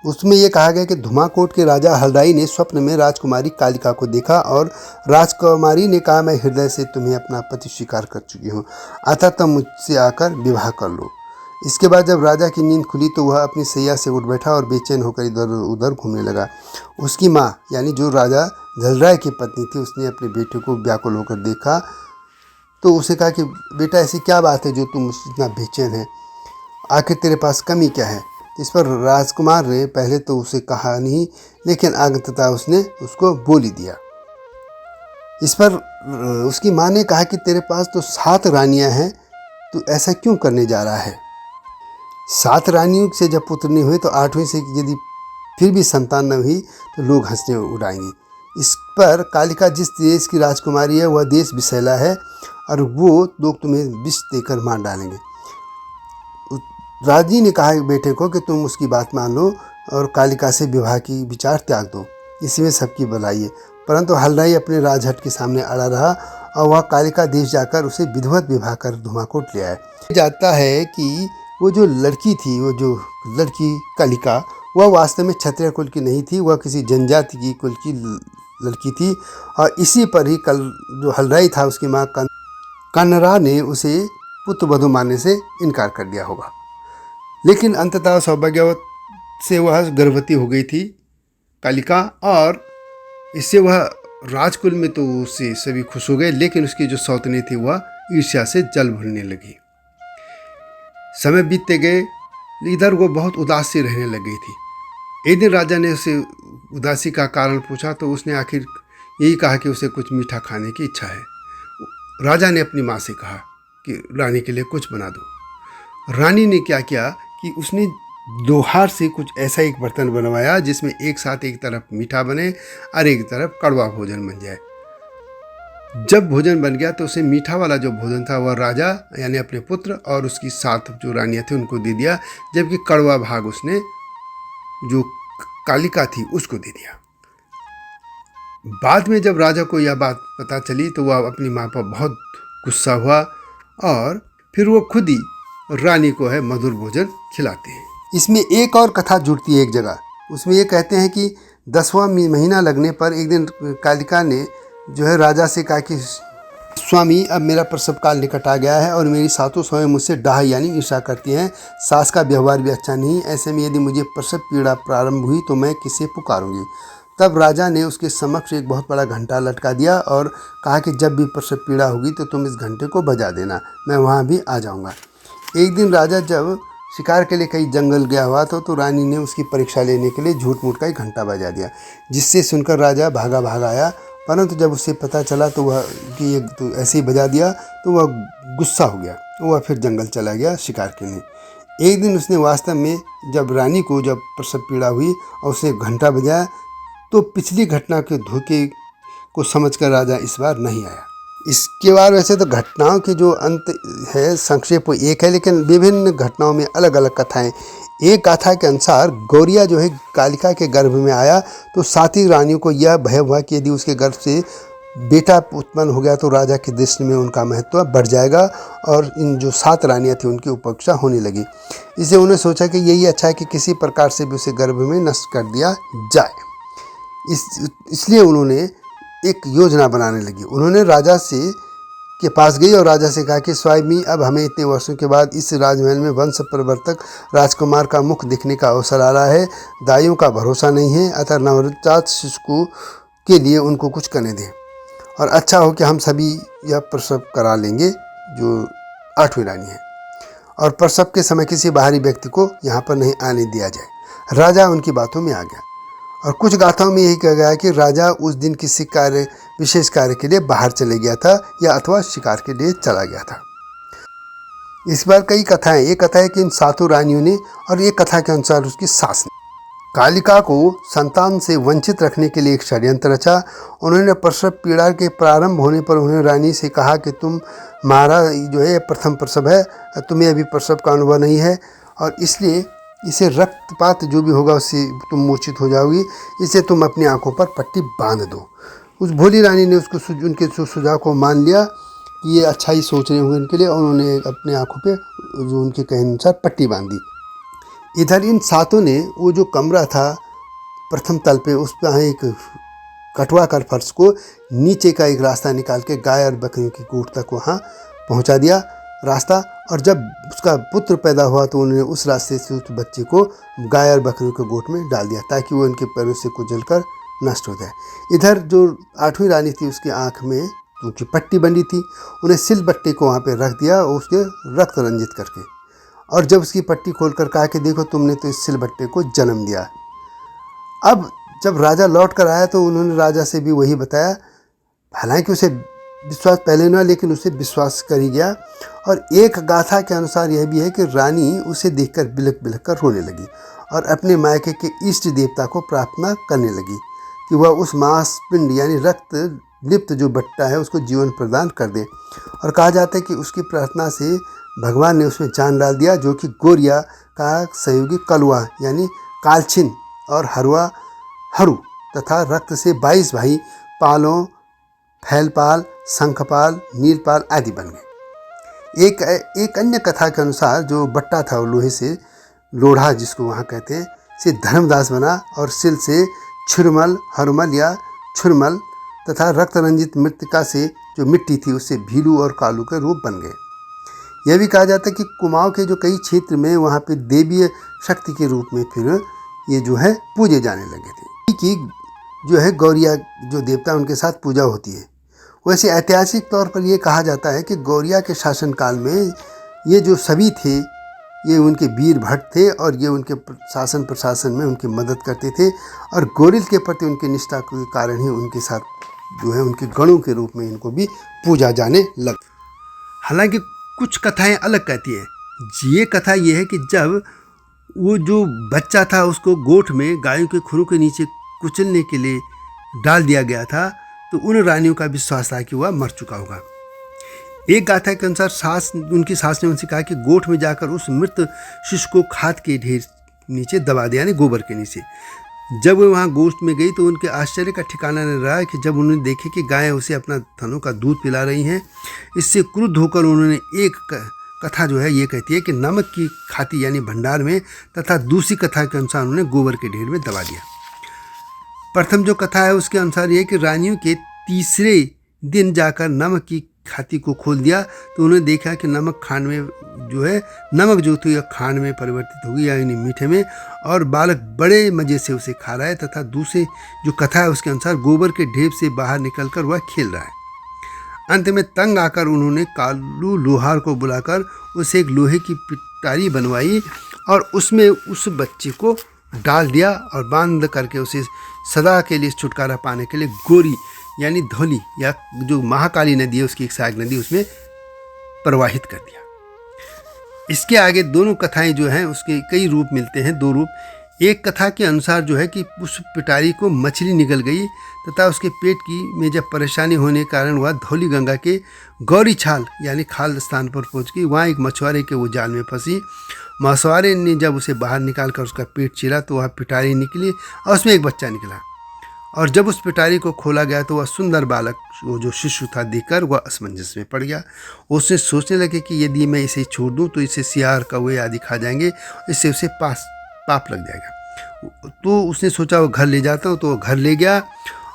उसमें यह कहा गया कि धुमाकोट के राजा हलराई ने स्वप्न में राजकुमारी कालिका को देखा और राजकुमारी ने कहा, मैं हृदय से तुम्हें अपना पति स्वीकार कर चुकी हूँ, अतः तुम मुझसे आकर विवाह कर लो। इसके बाद जब राजा की नींद खुली तो वह अपनी सैया से उठ बैठा और बेचैन होकर इधर उधर घूमने लगा। उसकी माँ यानी जो राजा झलराय की पत्नी थी, उसने अपने बेटे को व्याकुल होकर देखा तो उसे कहा कि बेटा ऐसी क्या बात है जो तुम इतना बेचैन है, आखिर तेरे पास कमी क्या है। इस पर राजकुमार ने पहले तो उसे कहा नहीं, लेकिन अंततः उसने उसको बोल ही दिया। इस पर उसकी माँ ने कहा कि तेरे पास तो 7 रानियां हैं, तू ऐसा क्यों करने जा रहा है? 7 रानियों से जब पुत्र नहीं हुए तो 8वीं से यदि फिर भी संतान न हुई तो लोग हंसने उड़ाएंगे। इस पर कालिका जिस देश की राजकुमारी है वह देश विषैला है और वो लोग तुम्हें विष देकर मार डालेंगे। राजी ने कहा बेटे को कि तुम उसकी बात मान लो और कालिका से विवाह की विचार त्याग दो, इसी में सबकी भलाई है। परंतु हलराई अपने राजहट के सामने अड़ा रहा और वह कालिका देश जाकर उसे विधिवत विवाह कर धुमाकोट ले आया। जाता है कि वो जो लड़की कालिका वह वास्तव में क्षत्रिय कुल की नहीं थी, वह किसी जनजाति की कुल की लड़की थी और इसी पर ही कल जो हलराई था उसकी माँ कन्नरा ने उसे पुत्र वधू मानने से इनकार कर दिया होगा। लेकिन अंततः सौभाग्यवत से वह गर्भवती हो गई थी कालिका और इससे वह राजकुल में तो उससे सभी खुश हो गए, लेकिन उसकी जो सौतनी थी वह ईर्ष्या से जल भरने लगी। समय बीतते गए, इधर वो बहुत उदास सी रहने लग गई थी। एक दिन राजा ने उसे उदासी का कारण पूछा तो उसने आखिर यही कहा कि उसे कुछ मीठा खाने की इच्छा है। राजा ने अपनी माँ से कहा कि रानी के लिए कुछ बना दो। रानी ने क्या किया कि उसने लोहार से कुछ ऐसा एक बर्तन बनवाया जिसमें एक साथ एक तरफ मीठा बने और एक तरफ कड़वा भोजन बन जाए। जब भोजन बन गया तो उसे मीठा वाला जो भोजन था वह राजा यानी अपने पुत्र और उसकी 7 जो रानियां थी उनको दे दिया, जबकि कड़वा भाग उसने जो कालिका थी उसको दे दिया। बाद में जब राजा को यह बात पता चली तो वह अपनी माँ पर बहुत गुस्सा हुआ और फिर वो खुद ही रानी को है मधुर भोजन खिलाते हैं। इसमें एक और कथा जुड़ती है एक जगह। उसमें ये कहते हैं कि 10वां महीना लगने पर एक दिन कालिका ने जो है राजा से कहा कि स्वामी अब मेरा प्रसव काल निकट आ गया है और मेरी 7 सौएं मुझसे डाह यानी ईर्ष्या करती हैं। सास का व्यवहार भी अच्छा नहीं, ऐसे में यदि मुझे प्रसव पीड़ा प्रारंभ हुई तो मैं किसे पुकारूंगी? तब राजा ने उसके समक्ष एक बहुत बड़ा घंटा लटका दिया और कहा कि जब भी प्रसव पीड़ा होगी तो तुम इस घंटे को बजा देना, मैं वहाँ भी आ जाऊँगा। एक दिन राजा जब शिकार के लिए कहीं जंगल गया हुआ तो रानी ने उसकी परीक्षा लेने के लिए झूठ मूठ का ही घंटा बजा दिया, जिससे सुनकर राजा भागा आया। परंतु जब उसे पता चला तो वह कि ये तो ऐसे ही बजा दिया तो वह गुस्सा हो गया, वह फिर जंगल चला गया शिकार के लिए। एक दिन उसने वास्तव में जब रानी को जब प्रसव पीड़ा हुई और उसने घंटा बजाया तो पिछली घटना के धोखे को समझकर राजा इस बार नहीं आया। इसके बाद वैसे तो घटनाओं की जो अंत है संक्षेप एक है, लेकिन विभिन्न घटनाओं में अलग अलग कथाएं। एक गाथा के अनुसार गौरिया जो है कालिका के गर्भ में आया तो 7 रानियों को यह भय हुआ कि यदि उसके गर्भ से बेटा उत्पन्न हो गया तो राजा की दृष्टि में उनका महत्व बढ़ जाएगा और इन जो 7 रानियां थी उनकी उपेक्षा होने लगी। इससे उन्होंने सोचा कि यही अच्छा है कि किसी प्रकार से भी उसे गर्भ में नष्ट कर दिया जाए। इसलिए उन्होंने एक योजना बनाने लगी। उन्होंने राजा से के पास गई और राजा से कहा कि स्वामी अब हमें इतने वर्षों के बाद इस राजमहल में वंश प्रवर्तक राजकुमार का मुख दिखने का अवसर आ रहा है। दाइयों का भरोसा नहीं है, अतः नवजात शिशु के लिए उनको कुछ करने दें और अच्छा हो कि हम सभी यह प्रसव करा लेंगे जो 8वीं रानी है और प्रसव के समय किसी बाहरी व्यक्ति को यहाँ पर नहीं आने दिया जाए। राजा उनकी बातों में आ गया और कुछ गाथाओं में यही कहा गया है कि राजा उस दिन किसी विशेष कार्य के लिए बाहर चले गया था या अथवा शिकार के लिए चला गया था। इस बार कई कथाएं, एक कथा है कि इन 7 रानियों ने और एक कथा के अनुसार उसकी सास ने कालिका को संतान से वंचित रखने के लिए एक षड्यंत्र रचा। उन्होंने प्रसव पीड़ा के प्रारंभ होने पर उन्होंने रानी से कहा कि तुम्हारा जो है प्रथम प्रसव है, तुम्हें अभी प्रसव का अनुभव नहीं है और इसलिए इसे रक्तपात जो भी होगा उससे तुम मूर्छित हो जाओगी, इसे तुम अपनी आंखों पर पट्टी बांध दो। उस भोली रानी ने उनके सुझाव को मान लिया कि ये अच्छा ही सोच रहे होंगे उनके लिए और उन्होंने अपने आंखों पे जो उनके कहने अनुसार पट्टी बांधी। इधर इन 7 ने वो जो कमरा था प्रथम तल पे उस पर एक कटवा कर फर्श को नीचे का एक रास्ता निकाल के गाय और बकरियों की गोठ तक वहाँ पहुँचा दिया रास्ता, और जब उसका पुत्र पैदा हुआ तो उन्होंने उस रास्ते से उस बच्चे को गाय और बकरियों के गोठ में डाल दिया ताकि वो उनके पैरों से कुचलकर नष्ट हो जाए। इधर जो 8वीं रानी थी उसकी आँख में उनकी पट्टी बंधी थी, उन्हें सिलबट्टे को वहाँ पे रख दिया उसके रक्त रंजित करके, और जब उसकी पट्टी खोलकर कहा कि देखो तुमने तो इस सिलबट्टे को जन्म दिया। अब जब राजा लौट कर आया तो उन्होंने राजा से भी वही बताया। हालांकि उसे विश्वास पहले न हुआ, लेकिन उसे विश्वास कर ही गया। और एक गाथा के अनुसार यह भी है कि रानी उसे देखकर बिलख बिलख कर रोने लगी और अपने मायके के इष्ट देवता को प्रार्थना करने लगी कि वह उस मांस पिंड यानी रक्त लिप्त जो बट्टा है उसको जीवन प्रदान कर दे। और कहा जाता है कि उसकी प्रार्थना से भगवान ने उसमें जान डाल दिया, जो कि गोरिया का सहयोगी कलवा यानी कालछिन और हरुआ हरू तथा रक्त से 22 भाई पालों, फैलपाल, शंखपाल, नीलपाल आदि बन गए। एक अन्य कथा के अनुसार जो बट्टा था वो लोहे से, लोढ़ा जिसको वहाँ कहते हैं, से धर्मदास बना और सिल से छुरमल, हरमल या छुरमल तथा रक्त रंजित मृतिका से जो मिट्टी थी उससे भीलू और कालू के रूप बन गए। यह भी कहा जाता है कि कुमाऊं के जो कई क्षेत्र में वहाँ पे देवीय शक्ति के रूप में फिर ये जो है पूजे जाने लगे थे कि जो है गौरिया जो देवता उनके साथ पूजा होती है। वैसे ऐतिहासिक तौर पर ये कहा जाता है कि गौरिया के शासनकाल में ये जो सभी थे ये उनके वीर भट्ट थे और ये उनके शासन प्रशासन में उनकी मदद करते थे और गोरिल के प्रति उनकी निष्ठा के कारण ही उनके साथ जो है उनके गणों के रूप में इनको भी पूजा जाने लग। हालांकि कुछ कथाएं अलग कहती है। ये कथा ये है कि जब वो जो बच्चा था उसको गोठ में गायों के खुरों के नीचे कुचलने के लिए डाल दिया गया था, तो उन रानियों का विश्वास था कि वह मर चुका होगा। एक गाथा के अनुसार उनकी सास ने उनसे कहा कि गोठ में जाकर उस मृत शिशु को खाद के ढेर नीचे दबा दिया, यानी गोबर के नीचे। जब वो वहाँ गोश्त में गई तो उनके आश्चर्य का ठिकाना न रहा कि जब उन्होंने देखे कि गायें उसे अपना थनों का दूध पिला रही हैं। इससे क्रुद्ध होकर उन्होंने एक कथा जो है ये कहती है कि नमक की खाती यानी भंडार में, तथा दूसरी कथा के अनुसार उन्होंने गोबर के ढेर में दबा दिया। प्रथम जो कथा है उसके अनुसार ये कि रानियों के तीसरे दिन जाकर नमक की खाती को खोल दिया तो उन्होंने देखा कि नमक खांड में जो है नमक जो थी खांड में परिवर्तित हो गई यानी मीठे में, और बालक बड़े मज़े से उसे खा रहा है। तथा दूसरे जो कथा है उसके अनुसार गोबर के ढेर से बाहर निकलकर वह खेल रहा है। अंत में तंग आकर उन्होंने कालू लोहार को बुलाकर उसे एक लोहे की पिटारी बनवाई और उसमें उस बच्चे को डाल दिया और बांध करके उसे सदा के लिए छुटकारा पाने के लिए गोरी यानी धौली या जो महाकाली नदी है उसकी एक सहायक नदी उसमें प्रवाहित कर दिया। इसके आगे दोनों कथाएं जो हैं उसके कई रूप मिलते हैं, दो रूप। एक कथा के अनुसार जो है कि उस पिटारी को मछली निकल गई तथा उसके पेट की में जब परेशानी होने के कारण वह धौली गंगा के गौरी छाल यानी खाल स्थान पर पहुंच गई। वहाँ एक मछुआरे के वो जाल में फंसी। मछुआरे ने जब उसे बाहर निकाल कर उसका पेट चीरा तो वह पिटारी निकली और उसमें एक बच्चा निकला। और जब उस पिटारी को खोला गया तो वह सुंदर बालक वो जो शिशु था देखकर वह असमंजस में पड़ गया। उसने सोचने लगे कि यदि मैं इसे छोड़ दूं तो इसे सियार कौवे आदि खा जाएंगे, इससे उसे पाप लग जाएगा। तो उसने सोचा वो घर ले जाता हूँ, तो वो घर ले गया।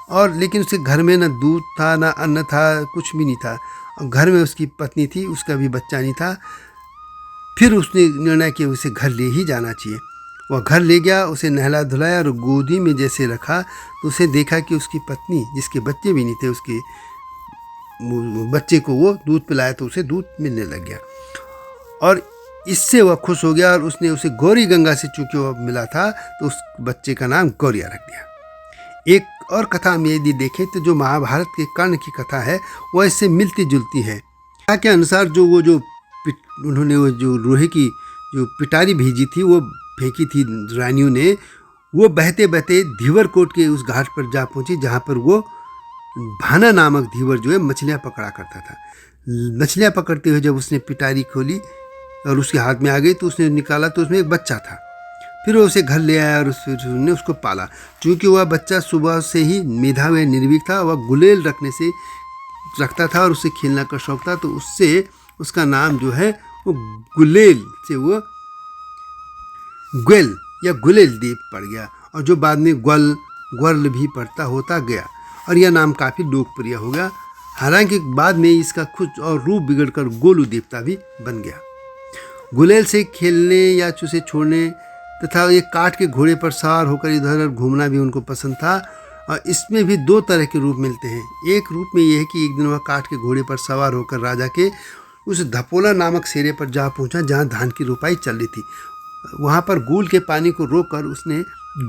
और लेकिन उसके घर में न दूध था न अन्न था, कुछ भी नहीं था। घर में उसकी पत्नी थी, उसका भी बच्चा नहीं था। फिर उसने निर्णय किया उसे घर ले ही जाना चाहिए। वह घर ले गया, उसे नहला धुलाया और गोदी में जैसे रखा तो उसे देखा कि उसकी पत्नी जिसके बच्चे भी नहीं थे उसके बच्चे को वो दूध पिलाया तो उसे दूध मिलने लग गया और इससे वह खुश हो गया। और उसने उसे गौरी गंगा से चूंकि वह मिला था तो उस बच्चे का नाम गौरिया रख दिया। एक और कथा हम यदि देखें तो जो महाभारत के कर्ण की कथा है वह इससे मिलती जुलती है। कथा के अनुसार उन्होंने वो जो लोहे की जो पिटारी भेजी थी वो फेंकी थी रानियों ने, वो बहते बहते धीवर कोट के उस घाट पर जा पहुंची जहाँ पर वो भाना नामक धीवर जो है मछलियाँ पकड़ा करता था। मछलियाँ पकड़ते हुए जब उसने पिटारी खोली और उसके हाथ में आ गई तो उसने निकाला तो उसमें एक बच्चा था। फिर वो उसे घर ले आया और उसने उसको पाला। चूँकि वह बच्चा सुबह से ही मेधावी निर्भीक था, वह गुलेल रखता था और उसे खेलना का शौक था, तो उससे उसका नाम जो है वो गुलेल से वो ग्वेल या गुलेल द्वीप पड़ गया और जो बाद में ग्वर्ल भी पड़ता होता गया और यह नाम काफ़ी लोकप्रिय हो गया। हालांकि बाद में इसका कुछ और रूप बिगड़कर गोलू देवता भी बन गया। गुलेल से खेलने या उसे छोड़ने तथा एक काठ के घोड़े पर सवार होकर इधर उधर घूमना भी उनको पसंद था। और इसमें भी दो तरह के रूप मिलते हैं। एक रूप में यह है कि एक दिन वह काठ के घोड़े पर सवार होकर राजा के उस धपोला नामक सेरे पर जा पहुंचा जहां धान की रोपाई चल रही थी। वहां पर गूल के पानी को रोककर उसने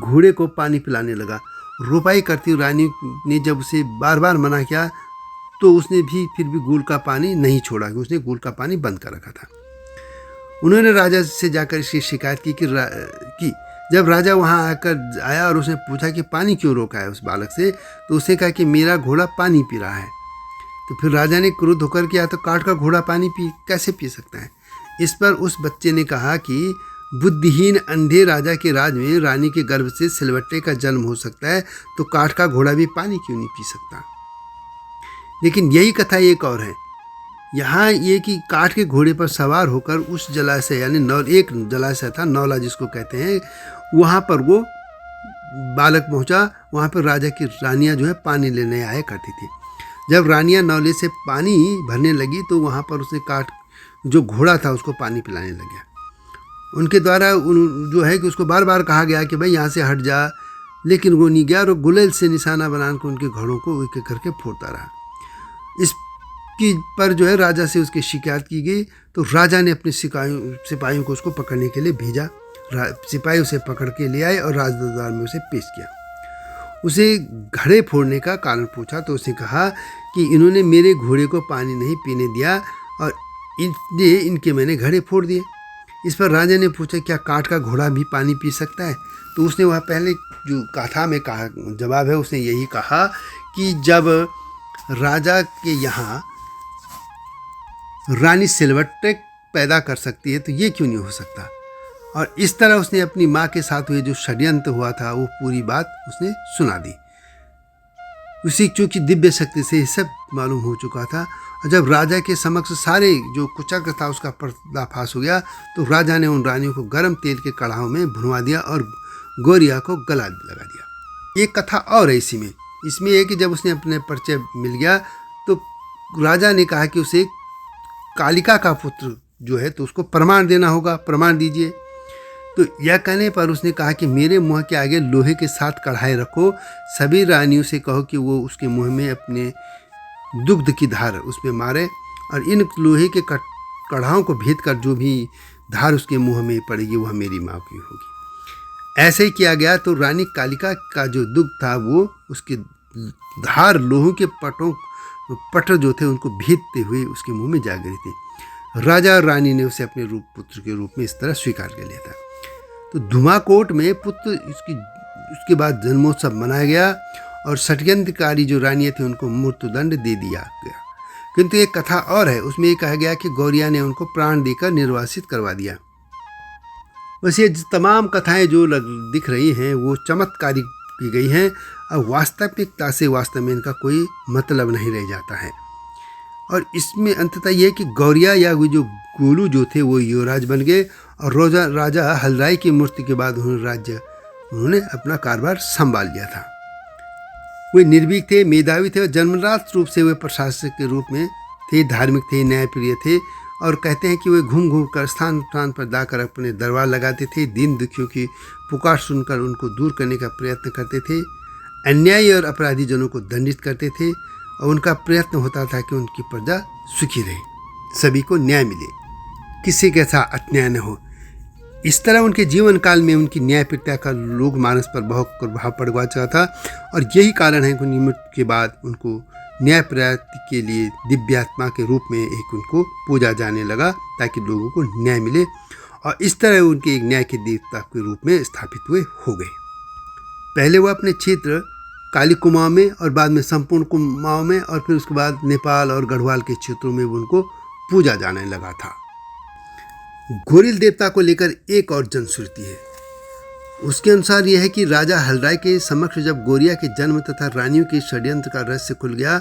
घोड़े को पानी पिलाने लगा। रोपाई करती रानी ने जब उसे बार बार मना किया तो उसने भी फिर भी गुल का पानी नहीं छोड़ा, कि उसने गुल का पानी बंद कर रखा था। उन्होंने राजा से जाकर इसकी शिकायत की जब राजा वहाँ आकर आया और उसने पूछा कि पानी क्यों रोका है उस बालक से, तो उसने कहा कि मेरा घोड़ा पानी पी रहा है। तो फिर राजा ने क्रुद्ध होकर किया, तो काठ का घोड़ा पानी कैसे पी सकता है। इस पर उस बच्चे ने कहा कि बुद्धिहीन अंधे राजा के राज में रानी के गर्भ से सिलवट्टे का जन्म हो सकता है, तो काठ का घोड़ा भी पानी क्यों नहीं पी सकता। लेकिन यही कथा एक और है। यहाँ ये कि काठ के घोड़े पर सवार होकर उस जलाशय, यानी एक जलाशय था नौला जिसको कहते हैं, वहाँ पर वो बालक पहुँचा। वहाँ पर राजा की रानियाँ जो है पानी लेने आया करती थी। जब रानियाँ नौले से पानी भरने लगी तो वहाँ पर उसने काठ जो घोड़ा था उसको पानी पिलाने लग गया। उनके द्वारा जो है कि उसको बार बार कहा गया कि भाई यहाँ से हट जा, लेकिन वो नहीं गया और गुलेल से निशाना बनाकर उनके घोड़ों को एक एक करके फोड़ता रहा। इसकी पर जो है राजा से उसकी शिकायत की गई, तो राजा ने अपने सिपाहियों को उसको पकड़ने के लिए भेजा। सिपाही उसे पकड़ के ले आए और राजदरबार में उसे पेश किया। उसे घड़े फोड़ने का कारण पूछा तो उसने कहा कि इन्होंने मेरे घोड़े को पानी नहीं पीने दिया और इसलिए इनके मैंने घड़े फोड़ दिए। इस पर राजा ने पूछा क्या काठ का घोड़ा भी पानी पी सकता है। तो उसने वह पहले जो कथा में कहा जवाब है, उसने यही कहा कि जब राजा के यहाँ रानी सिलवट्टे पैदा कर सकती है तो ये क्यों नहीं हो सकता। और इस तरह उसने अपनी माँ के साथ हुए जो षड्यंत्र हुआ था वो पूरी बात उसने सुना दी। उसी चूँकि दिव्य शक्ति से सब मालूम हो चुका था। और जब राजा के समक्ष सारे जो कुचक्र था उसका पर्दाफाश हो गया, तो राजा ने उन रानियों को गर्म तेल के कड़ाहों में भुनवा दिया और गौरिया को गला लगा दिया। एक कथा और है इसमें एक कि जब उसने अपने परिचय मिल गया तो राजा ने कहा कि उसे कालिका का पुत्र जो है तो उसको प्रमाण देना होगा, प्रमाण दीजिए। तो यह कहने पर उसने कहा कि मेरे मुंह के आगे लोहे के साथ कढ़ाई रखो, सभी रानियों से कहो कि वो उसके मुंह में अपने दुग्ध की धार उसमें मारे और इन लोहे के कढ़ाओं को भेद कर जो भी धार उसके मुंह में पड़ेगी वह मेरी माँ की होगी। ऐसे ही किया गया। तो रानी कालिका का जो दुग्ध था वो उसकी धार लोहों के पटर जो थे उनको भेदते हुए उसके मुंह में जा गई थी। राजा और रानी ने उसे अपने पुत्र के रूप में इस तरह स्वीकार कर लिया था। तो धुमाकोट में पुत्र उसके बाद जन्मोत्सव मनाया गया और षड्यंत्रकारी जो रानियाँ थी उनको मृत्युदंड दे दिया गया। किंतु एक कथा और है, उसमें ये कहा गया कि गौरिया ने उनको प्राण देकर निर्वासित करवा दिया। वैसे तमाम कथाएं जो दिख रही हैं वो चमत्कारी की गई हैं और वास्तविकता से वास्तव में इनका कोई मतलब नहीं रह जाता है। और इसमें अंततः यह कि गौरिया या वो जो गोलू जो थे वो युवराज बन गए और राजा हलराई की मृत्यु के बाद उन्होंने अपना कारोबार संभाल लिया था। वे निर्भीक थे, मेधावी थे और जन्मजात रूप से वे प्रशासक के रूप में थे, धार्मिक थे, न्यायप्रिय थे। और कहते हैं कि वे घूम घूम कर स्थान स्थान पर जाकर अपने दरबार लगाते थे, दीन दुखियों की पुकार सुनकर उनको दूर करने का प्रयत्न करते थे, अन्यायी और अपराधी जनों को दंडित करते थे और उनका प्रयत्न होता था कि उनकी प्रजा सुखी रहे, सभी को न्याय मिले, किसी के साथ अन्याय न हो। इस तरह उनके जीवन काल में उनकी न्यायप्रियता का लोक मानस पर बहुत प्रभाव पड़ चुका था और यही कारण है कि उनकी मृत्यु के बाद उनको न्याय प्राप्ति के लिए दिव्यात्मा के रूप में एक उनको पूजा जाने लगा ताकि लोगों को न्याय मिले और इस तरह उनके एक न्याय के देवता के रूप में स्थापित हुए हो गए। पहले वो अपने क्षेत्र काली कुमाऊं में और बाद में संपूर्ण कुमाऊं में और फिर उसके बाद नेपाल और गढ़वाल के क्षेत्रों में उनको पूजा जाने लगा था। गोरिल देवता को लेकर एक और जनश्रुति है। उसके अनुसार यह है कि राजा हलराय के समक्ष जब गौरिया के जन्म तथा रानियों के षड्यंत्र का रहस्य खुल गया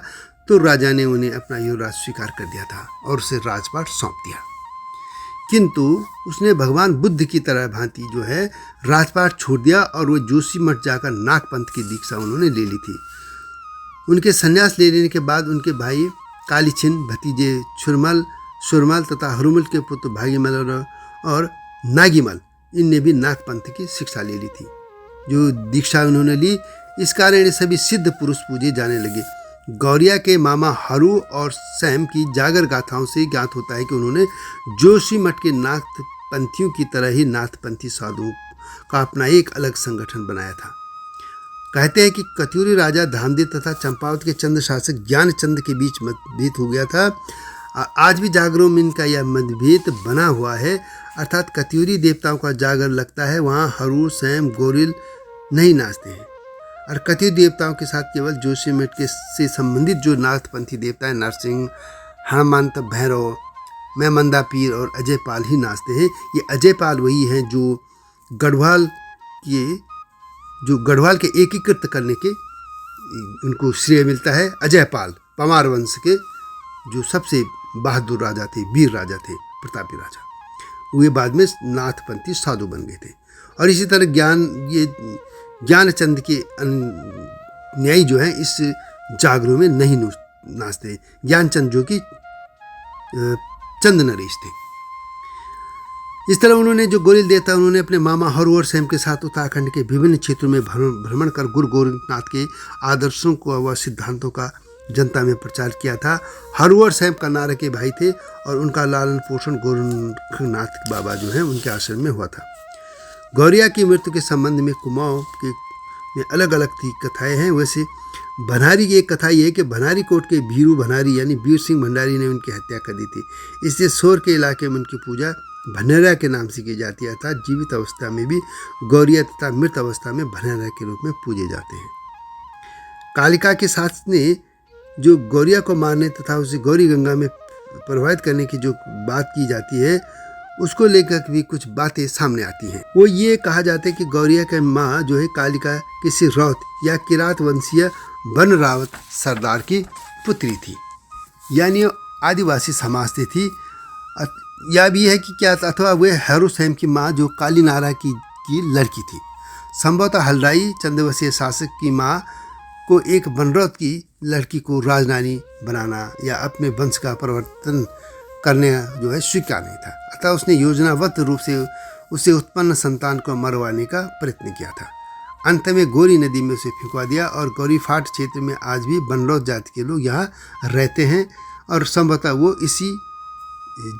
तो राजा ने उन्हें अपना युवराज स्वीकार कर दिया था और उसे राजपाट सौंप दिया। किंतु उसने भगवान बुद्ध की तरह भांति जो है राजपाट छोड़ दिया और वो जोशीमठ जाकर नागपंथ की दीक्षा उन्होंने ले ली थी। उनके संन्यास ले लेने के बाद उनके भाई कालीछिन, भतीजे सुरमल तथा हरुमल के पुत्र भागीमल और नागीमल, इनने भी नागपंथ की शिक्षा ले ली थी। जो दीक्षा उन्होंने ली इस कारण ये सभी सिद्ध पुरुष पूजे जाने लगे। गौरिया के मामा हरू और सैम की जागर गाथाओं से ज्ञात होता है कि उन्होंने जोशीमठ के नाथपंथियों की तरह ही नाथपंथी साधुओं का अपना एक अलग संगठन बनाया था। कहते हैं कि कत्यूरी राजा धामदेव तथा चंपावत के चंद्र शासक ज्ञानचंद के बीच मतभेद हो गया था। आज भी जागरों में इनका यह मतभेद बना हुआ है, अर्थात कत्यूरी देवताओं का जागर लगता है वहाँ हरूर, सैम, गोरिल नहीं नाचते हैं, और कत्यूरी देवताओं के साथ केवल जोशीमठ के से संबंधित जो नाथपंथी देवता है नरसिंह, हनुमंत, भैरव, मैमंदा पीर और अजय पाल ही नाचते हैं। ये अजय पाल वही हैं जो गढ़वाल के एकीकृत करने के उनको श्रेय मिलता है। अजय पाल पमार वंश के जो सबसे बहादुर राजा थे, वीर राजा थे, प्रतापी राजा, वे बाद में नाथपंथी साधु बन गए थे। और इसी तरह ज्ञानचंद के न्यायी जो है इस जागरों में नहीं नाचते। ज्ञानचंद जो कि चंद नरेश थे। इस तरह उन्होंने जो गोरिल देवता उन्होंने अपने मामा हरु और सैम के साथ उत्तराखंड के विभिन्न क्षेत्रों में भ्रमण कर गुरु गोरखनाथ के आदर्शों को व सिद्धांतों का जनता में प्रचार किया था। हरु और सैम कन्नारा के भाई थे और उनका लालन पोषण गोरखनाथ बाबा जो है उनके आश्रम में हुआ था। गौरिया की मृत्यु के संबंध में कुमाऊं के में अलग अलग कथाएं हैं। वैसे भंडारी की एक कथा यह है कि भंडारी कोट के भीरू भंडारी यानी वीर सिंह भंडारी ने उनकी हत्या कर दी थी। इसलिए सोर के इलाके में उनकी पूजा भंडारा के नाम से की जाती है, अर्थात जीवित अवस्था में भी गौरिया तथा मृत अवस्था में भंडारा के रूप में पूजे जाते हैं। कालिका के साथ ने जो गौरिया को मारने तथा उसे गौरी गंगा में प्रवाहित करने की जो बात की जाती है उसको लेकर भी कुछ बातें सामने आती हैं। वो ये कहा जाता है कि गौरिया के माँ जो है कालिका किसी रौत या किरात वंशीय बन रावत सरदार की पुत्री थी, यानी आदिवासी समाज से थी। यह भी है कि क्या अथवा वे हरु सैम की माँ जो काली नारा की लड़की थी। संभवतः हलराई चंद्रवंशीय शासक की माँ को एक बनरौत की लड़की को राजरानी बनाना या अपने वंश का परिवर्तन करने जो है स्वीकार नहीं था, अतः उसने योजनाबद्ध रूप से उसे उत्पन्न संतान को मरवाने का प्रयत्न किया था। अंत में गोरी नदी में उसे फेंकवा दिया और गौरीफाट क्षेत्र में आज भी बनरौत जाति के लोग यहाँ रहते हैं और संभवतः वो इसी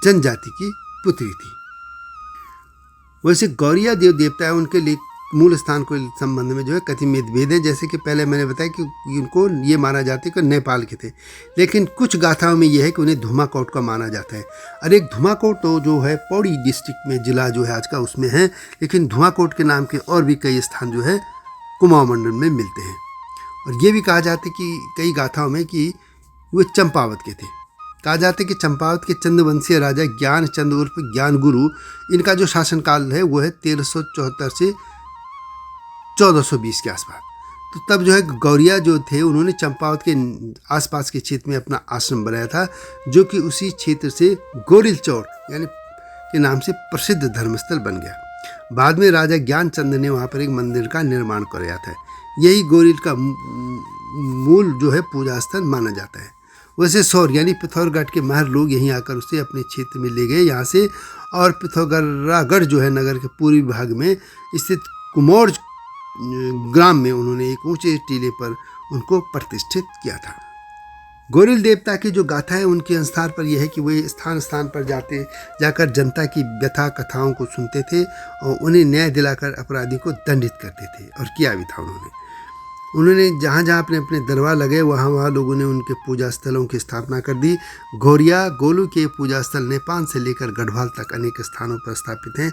जनजाति की पुत्री थी। वैसे गौरिया देव देवता है उनके लिए मूल स्थान के संबंध में जो है कथित मतभेद है। जैसे कि पहले मैंने बताया कि उनको ये माना जाता है कि नेपाल के थे, लेकिन कुछ गाथाओं में यह है कि उन्हें धुमाकोट का माना जाता है। और एक धुमाकोट तो जो है पौड़ी डिस्ट्रिक्ट में जिला जो है आज का उसमें है, लेकिन धुमाकोट के नाम के और भी कई स्थान जो है कुमाऊं मंडल में मिलते हैं। और ये भी कहा जाता है कि कई गाथाओं में कि वे चंपावत के थे। कहा जाता है कि चंपावत के चंद्रवंशीय राजा ज्ञानचंद उर्फ ज्ञान गुरु, इनका जो शासनकाल है वो है 1374 से 1420 के आसपास। तो तब जो है गौरिया जो थे उन्होंने चंपावत के आसपास के क्षेत्र में अपना आश्रम बनाया था, जो कि उसी क्षेत्र से गोरिल चौर यानी के नाम से प्रसिद्ध धर्मस्थल बन गया। बाद में राजा ज्ञानचंद ने वहाँ पर एक मंदिर का निर्माण कराया था। यही गोरिल का मूल जो है पूजा स्थल माना जाता है। वैसे सौर यानी पिथौरागढ़ के माहर लोग यहीं आकर उसे अपने क्षेत्र में ले गए यहाँ से, और पिथौरागढ़ जो है नगर के पूर्वी भाग में स्थित कुमौर ग्राम में उन्होंने एक ऊंचे टीले पर उनको प्रतिष्ठित किया था। गोरिल देवता की जो गाथा है उनके अनुसार पर यह है कि वे स्थान स्थान पर जाकर जनता की व्यथा कथाओं को सुनते थे और उन्हें न्याय दिलाकर अपराधी को दंडित करते थे, और किया भी था उन्होंने जहाँ जहाँ अपने अपने दरबार लगे वहाँ लोगों ने उनके पूजा स्थलों की स्थापना कर दी। गौरिया गोलू के पूजा स्थल नेपाल से लेकर गढ़वाल तक अनेक स्थानों पर स्थापित हैं।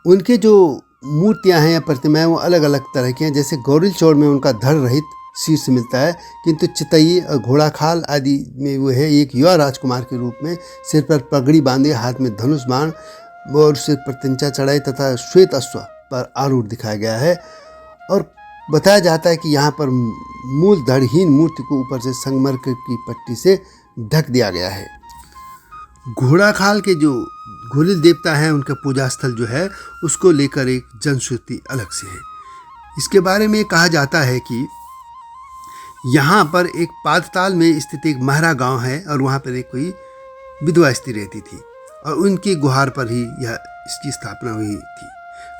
उनके जो मूर्तियाँ हैं या प्रतिमाएँ वो अलग अलग तरह की हैं। जैसे गौरिल चौर में उनका धड़ रहित शीर्ष मिलता है, किंतु चितई और घोड़ाखाल आदि में वो है एक युवा राजकुमार के रूप में सिर पर पगड़ी बांधे, हाथ में धनुष बाण और सिर पर तिंचा चढ़ाए तथा श्वेत अश्व पर आरूढ़ दिखाया गया है। और बताया जाता है कि यहाँ पर मूल धड़हीन मूर्ति को ऊपर से संगमरमर की पट्टी से ढक दिया गया है। घोड़ाखाल के जो गोरिल देवता हैं उनका पूजा स्थल जो है उसको लेकर एक जनश्रुति अलग से है। इसके बारे में कहा जाता है कि यहाँ पर एक पादताल में स्थित एक महरा गांव है और वहाँ पर एक कोई विधवा स्त्री रहती थी और उनकी गुहार पर ही यह इसकी स्थापना हुई थी।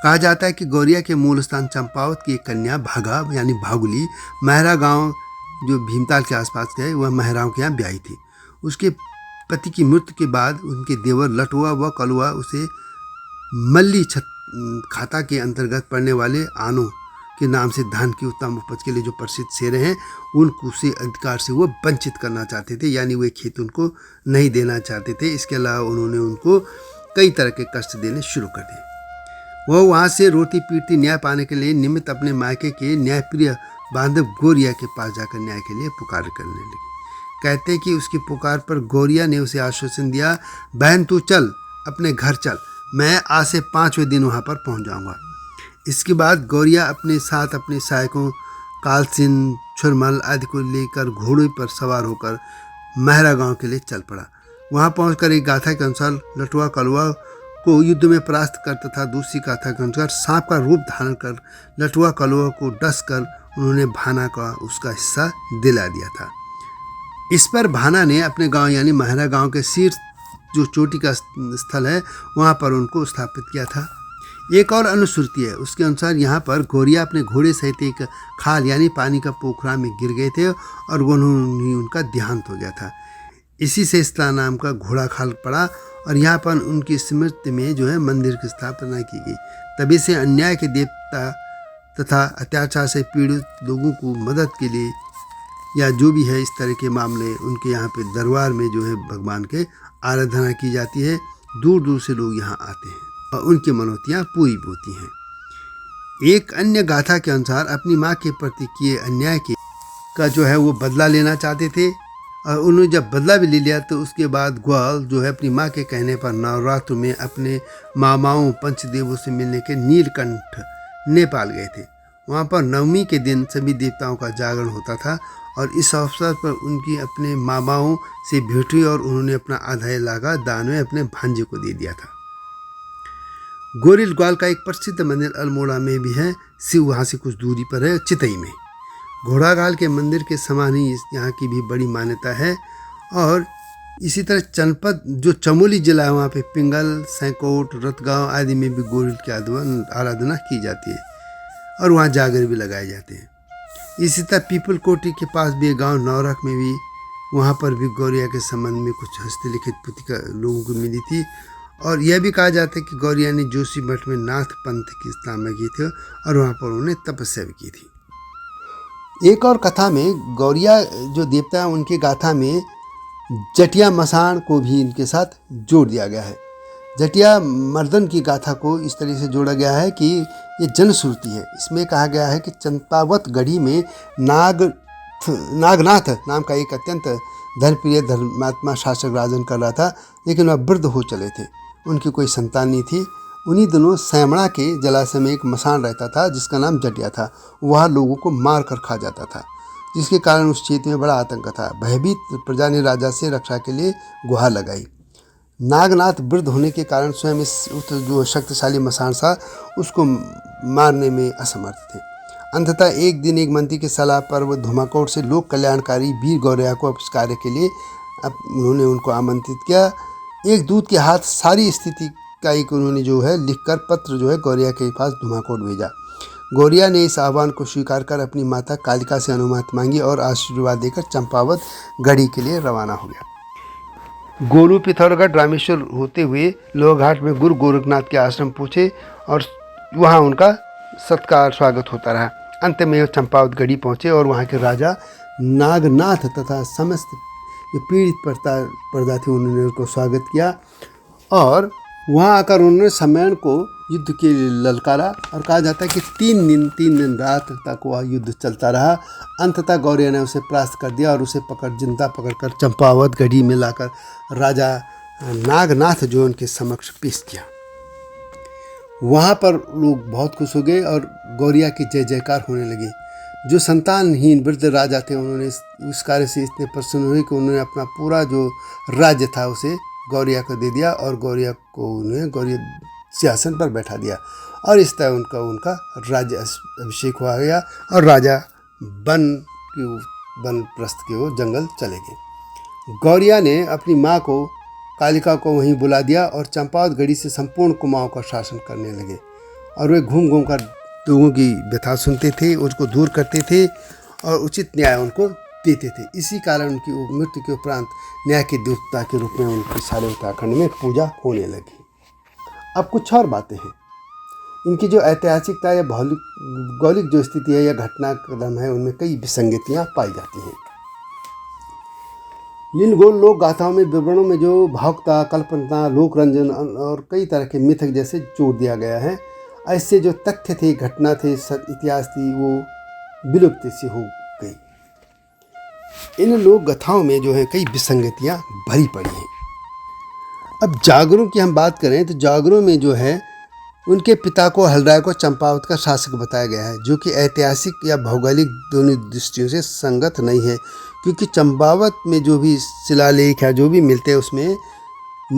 कहा जाता है कि गौरिया के मूल स्थान चंपावत की एक कन्या भागा यानी भागुली महरा गांव जो भीमताल के आसपास है वह महराओं के यहाँ ब्याही थी। उसके पति की मृत्यु के बाद उनके देवर लटुआ व कलुआ उसे मल्ली खाता के अंतर्गत पड़ने वाले आनो के नाम से धान की उत्तम उपज के लिए जो प्रसिद्ध शेर हैं उनको उसी अधिकार से वो वंचित करना चाहते थे, यानी वे खेत उनको नहीं देना चाहते थे। इसके अलावा उन्होंने उनको कई तरह के कष्ट देने शुरू कर दिए। वह वहाँ से रोती पीटती न्याय पाने के लिए निमित्त अपने मायके के न्यायप्रिय बांधव गोरिया के पास जाकर न्याय के लिए पुकार करने लगी। कहते हैं कि उसकी पुकार पर गोरिया ने उसे आश्वासन दिया, बहन तू चल, अपने घर चल, मैं आज से 5वें दिन वहाँ पर पहुँच जाऊँगा। इसके बाद गौरिया अपने साथ अपने सहायकों कालसिन छुरमल आदि को लेकर घोड़े पर सवार होकर महरा गांव के लिए चल पड़ा। वहां पहुंचकर एक गाथा के अनुसार लटुआ कलुआ को युद्ध में परास्त कर तथा दूसरी गाथा के अनुसार सांप का रूप धारण कर लटुआ कलुआ को डस कर उन्होंने भाना का उसका हिस्सा दिला दिया था। इस पर भाना ने अपने गांव यानी महरा गांव के शीर्ष जो चोटी का स्थल है वहां पर उनको स्थापित किया था। एक और अनुश्रुति है, उसके अनुसार यहाँ पर गौरिया अपने घोड़े सहित एक खाल यानी पानी का पोखरा में गिर गए थे और उनका देहांत हो गया था। इसी से इसका नाम का घोड़ा खाल पड़ा और यहाँ पर उनकी स्मृति में जो है मंदिर की स्थापना की गई। तभी से अन्याय के देवता तथा अत्याचार से पीड़ित लोगों को मदद के लिए या जो भी है इस तरह के मामले उनके यहाँ पे दरबार में जो है भगवान के आराधना की जाती है। दूर दूर से लोग यहाँ आते हैं और उनकी मनौतियाँ पूरी होती हैं। एक अन्य गाथा के अनुसार अपनी माँ के प्रति किए अन्याय के का जो है वो बदला लेना चाहते थे और उन्होंने जब बदला भी ले लिया तो उसके बाद ग्वाल जो है अपनी माँ के कहने पर नवरात्र में अपने मामाओं पंचदेवों से मिलने के नीलकंठ नेपाल गए थे। वहाँ पर नवमी के दिन सभी देवताओं का जागरण होता था और इस अवसर पर उनकी अपने मामाओं से भेंट हुई और उन्होंने अपना आधा इलाका दान में अपने भांजे को दे दिया था। गोरिल ग्वाल का एक प्रसिद्ध मंदिर अल्मोड़ा में भी है। शिव वहाँ से कुछ दूरी पर है, चितई में। घोड़ागाल के मंदिर के समान ही यहाँ की भी बड़ी मान्यता है। और इसी तरह जनपद जो चमोली जिला है वहाँ पे पिंगल, सैकोट, रतगांव आदि में भी गोरिल की आराधना की जाती है और वहाँ जागर भी लगाए जाते हैं। इसी तरह पीपल कोटी के पास भी एक गाँव नौरख में भी वहाँ पर भी गौरिया के संबंध में कुछ हस्तलिखित पुस्तिका लोगों को मिली थी और यह भी कहा जाता है कि गौरिया ने जोशी मठ में नाथ पंथ की स्थापना की थी और वहाँ पर उन्होंने तपस्या भी की थी। एक और कथा में गौरिया जो देवता है उनकी गाथा में जटिया मसान को भी इनके साथ जोड़ दिया गया है। जटिया मर्दन की गाथा को इस तरह से जोड़ा गया है कि ये जनश्रुति है। इसमें कहा गया है कि चंपावत गढ़ी में नागनाथ नाम का एक अत्यंत धर्मप्रिय धर्मात्मा शासक राजन कर रहा था, लेकिन वह वृद्ध हो चले थे, उनकी कोई संतान नहीं थी। उन्हीं दिनों सैमड़ा के जलाशय में एक मसान रहता था जिसका नाम जटिया था। वह लोगों को मार कर खा जाता था, जिसके कारण उस क्षेत्र में बड़ा आतंक था। भयभीत प्रजा ने राजा से रक्षा के लिए गुहार लगाई। नागनाथ वृद्ध होने के कारण स्वयं इस जो शक्तिशाली मसान था उसको मारने में असमर्थ थे। अंततः एक दिन एक मंत्री की सलाह पर वह धुमाकोट से लोक कल्याणकारी वीर गौरिया को इस कार्य के लिए उन्होंने उनको आमंत्रित किया। एक दूत के हाथ सारी स्थिति का एक उन्होंने जो है लिखकर पत्र जो है गौरिया के पास धुमाकोट भेजा। गौरिया ने इस आह्वान को स्वीकार कर अपनी माता कालिका से अनुमति मांगी और आशीर्वाद देकर चंपावत गढ़ी के लिए रवाना हो गया। गोलू पिथौरागढ़ रामेश्वर होते हुए लोहाघाट में गुरु गोरखनाथ के आश्रम पहुँचे और वहाँ उनका सत्कार स्वागत होता रहा। अंत में चंपावत गढ़ी पहुँचे और वहाँ के राजा नागनाथ तथा समस्त जो पीड़ित प्रजा थे उन्होंने उनको स्वागत किया और वहाँ आकर उन्होंने सम्मेलन को युद्ध के लिए ललकारा और कहा जाता है कि 3 दिन रात तक वह युद्ध चलता रहा। अंततः गौरिया ने उसे परास्त कर दिया और उसे जिंदा पकड़कर चंपावत गढ़ी में लाकर राजा नागनाथ जो उनके समक्ष पेश किया। वहाँ पर लोग बहुत खुश हो गए और गौरिया की जय जयकार होने लगी। जो संतानहीन वृद्ध राजा थे उन्होंने उस कार्य से इतने प्रसन्न हुए कि उन्होंने अपना पूरा जो राज्य था उसे गौरिया को दे दिया और गौरिया को उन्होंने गौरिया सिंहासन पर बैठा दिया और इस तरह उनका राज्य अभिषेक हुआ गया और राजा बनप्रस्थ के वो जंगल चले गए। गौरिया ने अपनी माँ को कालिका को वहीं बुला दिया और चंपावत गढ़ी से संपूर्ण कुमाऊं का शासन करने लगे और वे घूम घूम कर लोगों की व्यथा सुनते थे, उसको दूर करते थे और उचित न्याय उनको देते थे। इसी कारण उनकी मृत्यु के उपरांत न्याय के देवता के रूप में उनकी सारे उत्तराखंड में पूजा होने लगी। अब कुछ और बातें हैं। इनकी जो ऐतिहासिकता या भौगोलिक जो स्थिति है या घटनाक्रम है उनमें कई विसंगतियाँ पाई जाती हैं। इन लोक गाथाओं में विवरणों में जो भावुकता, कल्पना, लोक रंजन और कई तरह के मिथक जैसे जोड़ दिया गया है। ऐसे जो तथ्य थे, घटना थे, इतिहास थी, वो विलुप्त सी हो गई। इन लोक गाथाओं में जो है कई विसंगतियाँ भरी पड़ी हैं। अब जागरों की हम बात करें तो जागरों में जो है उनके पिता को, हलराय को चंपावत का शासक बताया गया है, जो कि ऐतिहासिक या भौगोलिक दोनों दृष्टियों से संगत नहीं है, क्योंकि चंपावत में जो भी शिलालेख या जो भी मिलते हैं उसमें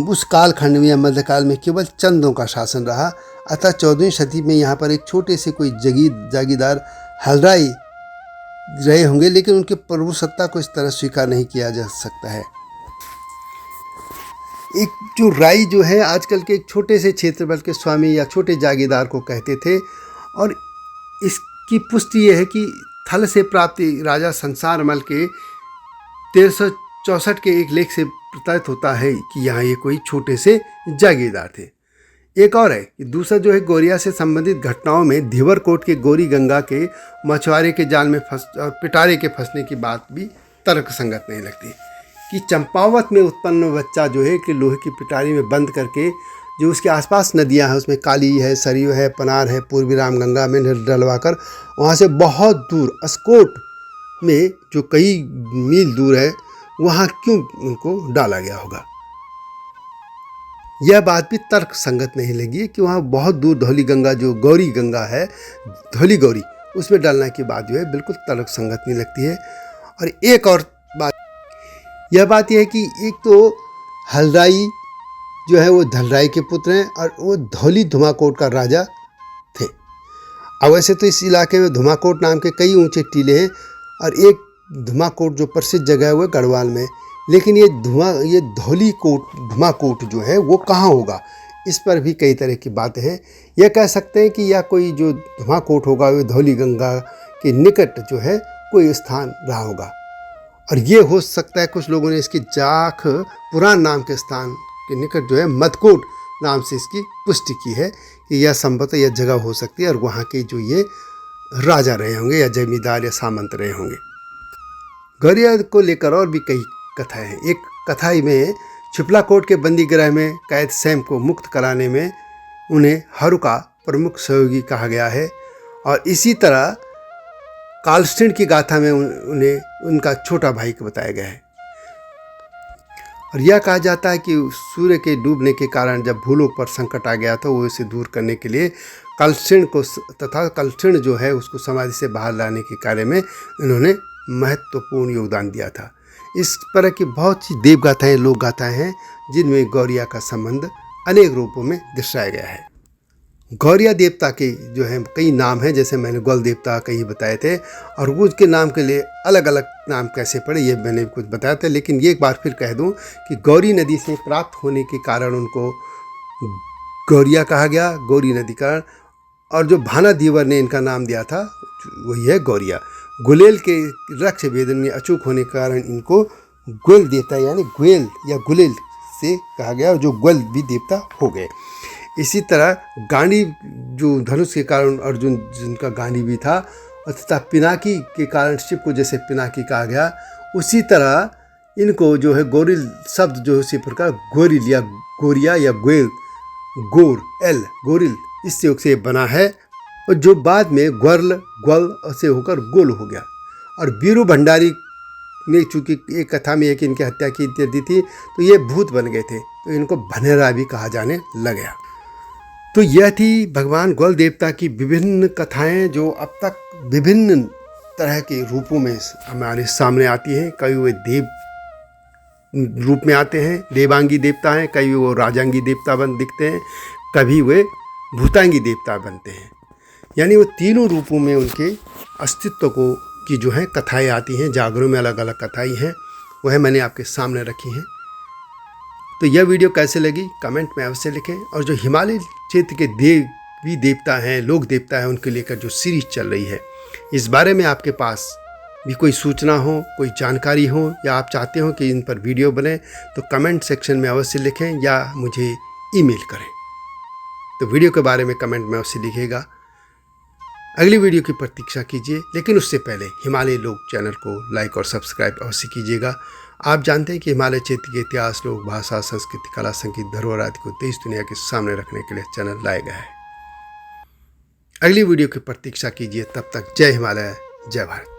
उस कालखंड में या मध्यकाल में केवल चंदों का शासन रहा। अतः 14वीं शताब्दी में यहाँ पर एक छोटे से कोई जागीरदार हलराय रहे होंगे, लेकिन उनके प्रभुसत्ता को इस तरह स्वीकार नहीं किया जा सकता है। एक जो राय जो है आजकल के एक छोटे से क्षेत्रफल के स्वामी या छोटे जागीरदार को कहते थे, और इसकी पुष्टि यह है कि थल से प्राप्त राजा संसारमल के 1364 के एक लेख से प्रतीत होता है कि यहाँ ये कोई छोटे से जागीरदार थे। एक और है कि दूसरा जो है गौरिया से संबंधित घटनाओं में धीवरकोट के गौरी गंगा के मछुआरे के जाल में फंस और पिटारे के फंसने की बात भी तर्क संगत नहीं लगती, कि चंपावत में उत्पन्न बच्चा जो है कि लोहे की पिटारी में बंद करके जो उसके आसपास नदियां हैं उसमें काली है, सरयू है, पनार है, पूर्वी रामगंगा में डलवाकर वहाँ से बहुत दूर अस्कोट में जो कई मील दूर है वहाँ क्यों उनको डाला गया होगा। यह बात भी तर्क संगत नहीं लगी कि वहाँ बहुत दूर धौली गंगा जो गौरी गंगा है, धौली गौरी, उसमें डालने की बात जो है बिल्कुल तर्क संगत नहीं लगती है। और एक और बात यह बात यह है कि एक तो हलराई जो है वो धलराई के पुत्र हैं और वो धौली धुमाकोट का राजा थे। अब वैसे तो इस इलाके में धुमाकोट नाम के कई ऊंचे टीले हैं और एक धुमाकोट जो प्रसिद्ध जगह है वो गढ़वाल में, लेकिन ये धुमाकोट जो है वो कहाँ होगा, इस पर भी कई तरह की बातें हैं। यह कह सकते हैं कि यह कोई जो धुमाकोट होगा वो धौली गंगा के निकट जो है कोई स्थान रहा होगा, और ये हो सकता है कुछ लोगों ने इसकी जाख पुराण नाम के स्थान के निकट जो है मदकोट नाम से इसकी पुष्टि की है कि यह संभवतः यह जगह हो सकती है और वहाँ के जो ये राजा रहे होंगे या जमींदार या सामंत रहे होंगे। गौरिया को लेकर और भी कई कथाएं हैं। एक कथा में छिपलाकोट के बंदी गृह में कैद सैम को मुक्त कराने में उन्हें हरू का प्रमुख सहयोगी कहा गया है, और इसी तरह कालस्टिन की गाथा में उन्हें उनका छोटा भाई को बताया गया है। और यह कहा जाता है कि सूर्य के डूबने के कारण जब भूलोक पर संकट आ गया था, वो इसे दूर करने के लिए कलस्टिन जो है उसको समाधि से बाहर लाने के कार्य में इन्होंने महत्वपूर्ण योगदान दिया था। इस तरह की बहुत सी देव गाथाएँ, लोक गाथाएँ हैं जिनमें गौरिया का संबंध अनेक रूपों में दर्शाया गया है। गौरिया देवता के जो है कई नाम हैं, जैसे मैंने गौल देवता कई बताए थे, और उसके नाम के लिए अलग अलग नाम कैसे पड़े ये मैंने कुछ बताया था। लेकिन ये एक बार फिर कह दूं कि गौरी नदी से प्राप्त होने के कारण उनको गौरिया कहा गया, गौरी नदी का। और जो भाना धीवर ने इनका नाम दिया था वही है गौरिया। गुलेल के रक्ष वेदन में अचूक होने के कारण इनको ग्वेल देवता यानी ग्वेल या गुलेल से कहा गया, और जो ग्वेल भी देवता हो गए। इसी तरह गांडी जो धनुष के कारण अर्जुन जिनका गांडी भी था, तथा पिनाकी के कारण शिव को जैसे पिनाकी कहा गया, उसी तरह इनको जो है गोरिल शब्द जो इसी प्रकार गोरिल या गोरिया या ग्वेल गोरिल इस योग से बना है, और जो बाद में ग्वल से होकर गोल हो गया। और बीरू भंडारी ने चूँकि एक कथा में एक इनकी हत्या की दी थी तो ये भूत बन गए थे, तो इनको भनेरा भी कहा जाने लगा। तो यह थी भगवान ग्वल देवता की विभिन्न कथाएं जो अब तक विभिन्न तरह के रूपों में हमारे सामने आती हैं। कभी वे देव रूप में आते हैं, देवांगी देवता हैं, कभी वो राजांगी देवता दिखते हैं, कभी वे भूतांगी देवता बनते हैं। यानी वो तीनों रूपों में उनके अस्तित्व को की जो है कथाएं आती हैं। जागरों में अलग अलग कथाएं हैं, वह मैंने आपके सामने रखी हैं। तो यह वीडियो कैसे लगी कमेंट में अवश्य लिखें। और जो हिमालय क्षेत्र के देवी देवता हैं, लोक देवता हैं, उनके लेकर जो सीरीज चल रही है, इस बारे में आपके पास भी कोई सूचना हो, कोई जानकारी हो, या आप चाहते हो कि इन पर वीडियो बने, तो कमेंट सेक्शन में अवश्य लिखें या मुझे ईमेल करें। तो वीडियो के बारे में कमेंट में अवश्य लिखिएगा। अगली वीडियो की प्रतीक्षा कीजिए, लेकिन उससे पहले हिमालय लोक चैनल को लाइक और सब्सक्राइब अवश्य कीजिएगा। आप जानते हैं कि हिमालय क्षेत्र के इतिहास, लोक भाषा, संस्कृति, कला, संगीत, धरोहर आदि को देश दुनिया के सामने रखने के लिए चैनल लाया गया है। अगली वीडियो की प्रतीक्षा कीजिए। तब तक जय हिमालय, जय भारत।